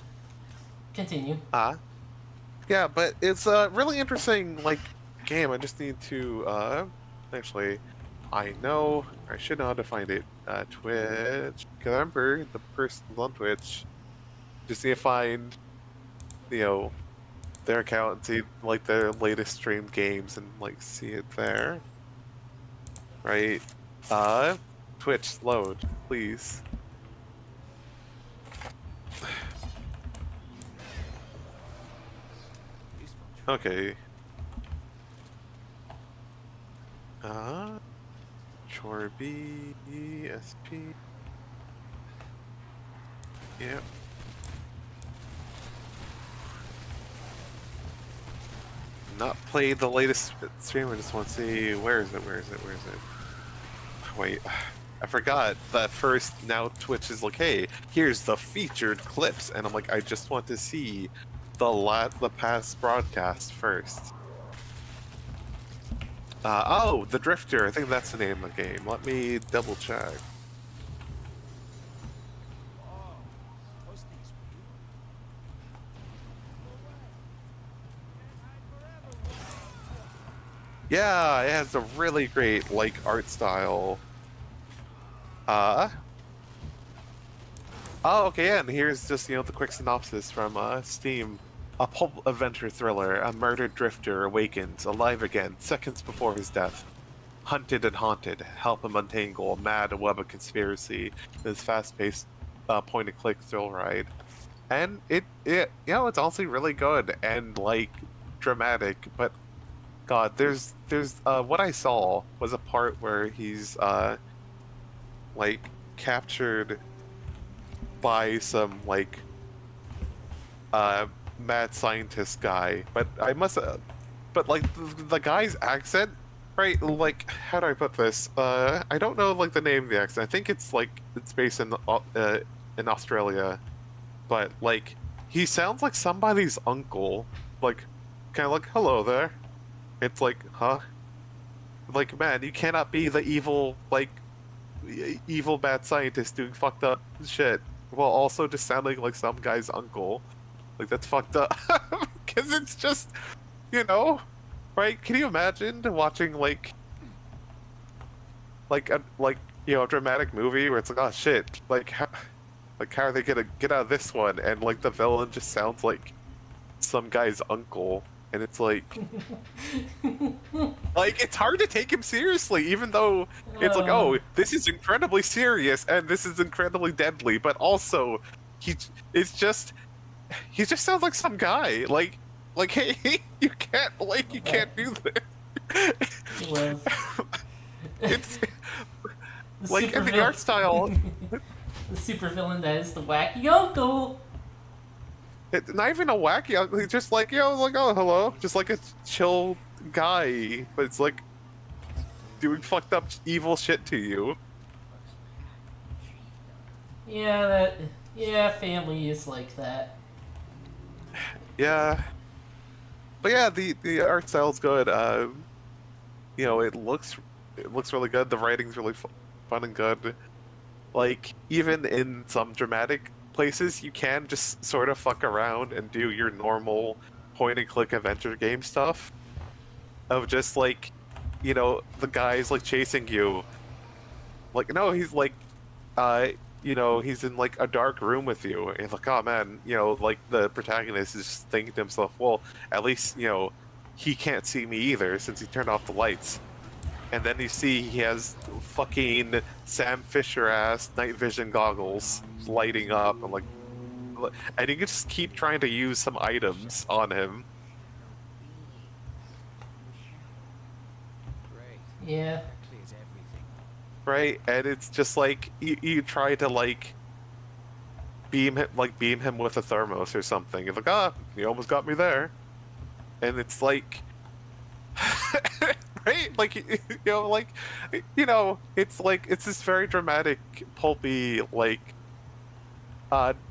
Continue. Yeah, but it's a really interesting like game. I just need to actually, I know I should know how to find it. Twitch. Cause I remember the person's on Twitch. Just need to find their account and see like their latest streamed games and like see it there. Right. Twitch load, please. Okay. Chorby SP. Yeah. Not played the latest stream. I just want to see where is it? Where is it? Where is it? Wait, I forgot that first. Now Twitch is like, hey, here's the featured clips, and I'm like, I just want to see the past broadcast first. Oh, the Drifter. I think that's the name of the game. Let me double check. Those things were you. Yeah, it has a really great like art style. Oh, okay, yeah, and here's just the quick synopsis from Steam. A pulp adventure thriller, a murdered drifter awakens, alive again, seconds before his death. Hunted and haunted, help him untangle a mad web of conspiracy in this fast-paced point-and-click thrill ride. And it's honestly really good and like dramatic, but God, there's what I saw was a part where he's like captured by some like mad scientist guy, but but like the guy's accent, right? Like, how do I put this? I don't know like the name of the accent. I think it's like it's based in Australia, but like he sounds like somebody's uncle, like kind of like hello there. It's like, huh? Like, man, you cannot be the evil like evil bad scientist doing fucked up shit while also just sounding like some guy's uncle. Like, that's fucked up. Because it's just, right? Can you imagine watching like a dramatic movie where it's like, oh shit, like how are they gonna get out of this one? And like the villain just sounds like some guy's uncle, and it's like, like it's hard to take him seriously, even though it's like, oh, this is incredibly serious and this is incredibly deadly, but also he just sounds like some guy. Like hey, you can't do this. Well, It's the like in the art style. The supervillain that is the wacky uncle. It's not even a wacky. He's just like, like, oh, hello, just like a chill guy, but it's like doing fucked up evil shit to you. Yeah, family is like that. Yeah, but yeah, the art style's good. It looks really good. The writing's really fun and good. Like, even in some dramatic places, you can just sort of fuck around and do your normal point-and-click adventure game stuff. Of just, like, the guy's, like, chasing you. Like, no, he's, like, he's in, like, a dark room with you. And he's like, oh, man, like, the protagonist is just thinking to himself, well, at least, he can't see me either since he turned off the lights. And then you see he has fucking Sam Fisher ass night vision goggles lighting up, and and you can just keep trying to use some items on him. Great. Yeah. That clears everything. Right? And it's just like you try to like beam him with a thermos or something. You're like, you almost got me there. And it's like right? Like, it's like, it's this very dramatic, pulpy, like,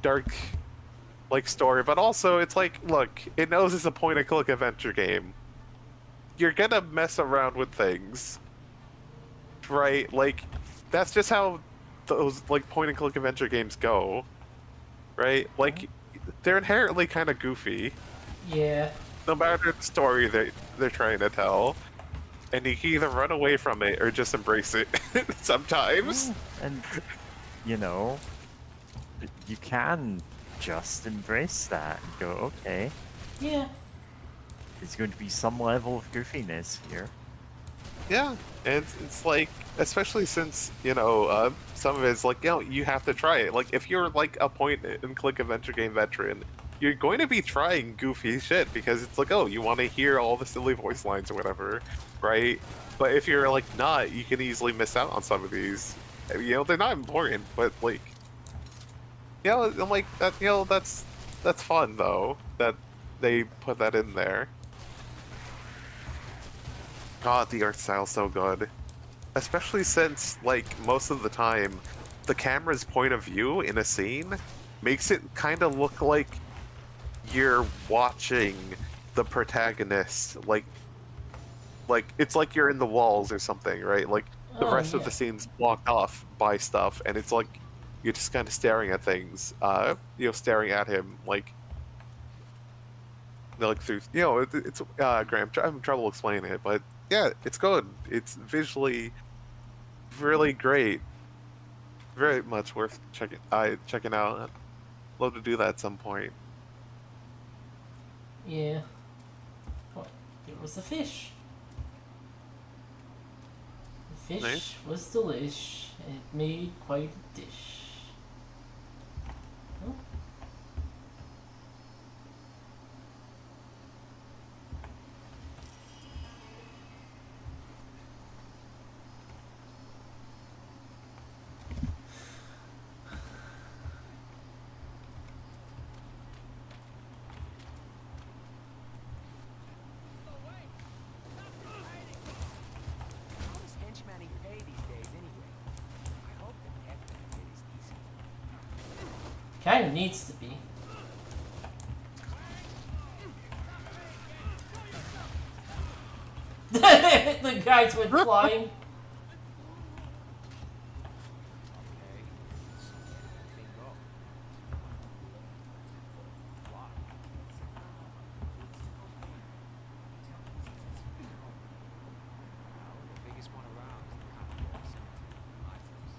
dark, like, story, but also it's like, look, it knows it's a point-and-click adventure game. You're gonna mess around with things, right? Like, that's just how those, like, point-and-click adventure games go, right? Like, they're inherently kind of goofy. Yeah. No matter the story they're trying to tell. And you can either run away from it or just embrace it sometimes. And, you can just embrace that and go, okay, Yeah. there's going to be some level of goofiness here. Yeah, and it's like, especially since, some of it's like, you have to try it. Like, if you're like a point-and-click adventure game veteran, you're going to be trying goofy shit because it's like, oh, you want to hear all the silly voice lines or whatever, right? But if you're like not, you can easily miss out on some of these. They're not important, but like, Yeah, I'm like that. You know, that's fun though. That they put that in there. God, the art style's so good. Especially since, like, most of the time, the camera's point of view in a scene makes it kind of look like you're watching the protagonist. Like it's like you're in the walls or something, right? Like the Oh rest of yeah. the scene's blocked off by stuff, and it's like you're just kind of staring at things. Staring at him like through. It's Graham. I'm having trouble explaining it, but yeah, it's good. It's visually really great. Very much worth checking out. I'd love to do that at some point. Yeah. What? There was a fish. The fish Nice. was delish. And it made quite a dish. Oh. How does henchman pay these days anyway? I hope the pet benefit is decent. Kinda needs to be. The guys went flying. Okay, so where did that thing go? Why? Well, the biggest one around is the Cottonwood Cemetery, in my place.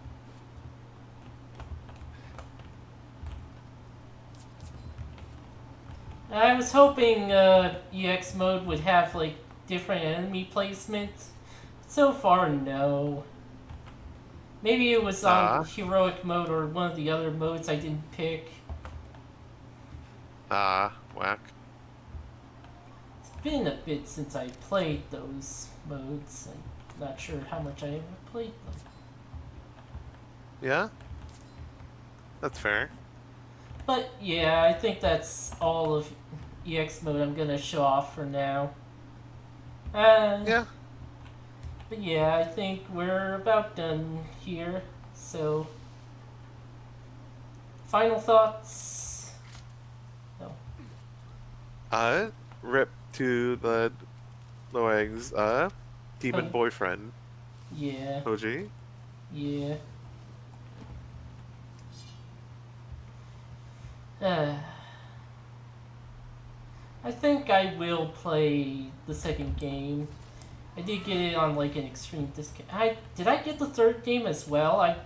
I was hoping EX mode would have like different enemy placement. So far, no. Maybe it was on heroic mode or one of the other modes I didn't pick. Whack. It's been a bit since I played those modes. I'm not sure how much I ever played them. Yeah, that's fair. But yeah, I think that's all of EX mode I'm gonna show off for now. Yeah. But yeah, I think we're about done here. So, final thoughts? No. Rip to the Loang's demon boyfriend, Yeah. Koji. Yeah. I think I will play the second game. I did get it on like an extreme discount. Did I get the third game as well? I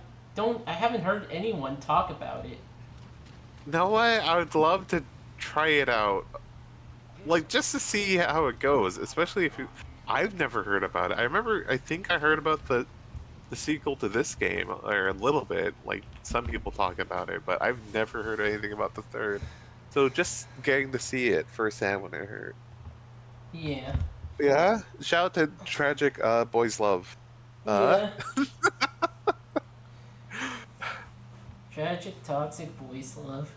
haven't heard anyone talk about it. No way, I would love to try it out. Like, just to see how it goes, especially if I've never heard about it. I think I heard about the sequel to this game, or a little bit, like, some people talk about it, but I've never heard anything about the third. So just getting to see it firsthand when it hurt. Yeah. Yeah? Shout out to Tragic Boys Love. Yeah. Tragic, toxic boys love.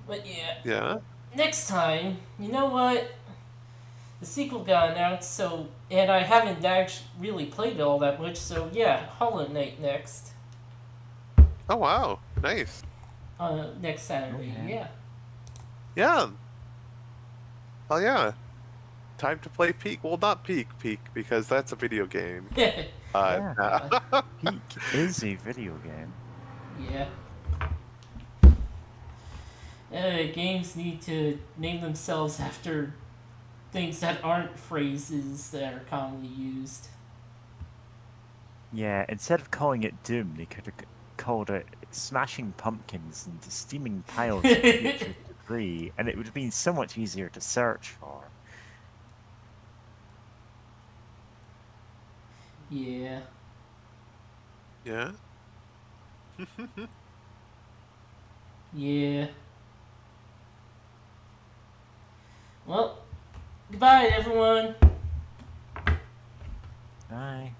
But yeah. Yeah? Next time, you know what? The sequel got announced, and I haven't actually really played it all that much, so yeah, Hollow Knight next. Oh wow, nice. Next Saturday, Okay. Yeah. Oh yeah. Time to play Peak. Well, not Peak, because that's a video game. yeah. Peak is a video game. Yeah. Games need to name themselves after things that aren't phrases that are commonly used. Yeah, instead of calling it Doom, they could have called it Smashing Pumpkins into Steaming Piles of Future Debris, and it would have been so much easier to search for. Yeah. Yeah. Yeah. Well, goodbye, everyone. Bye.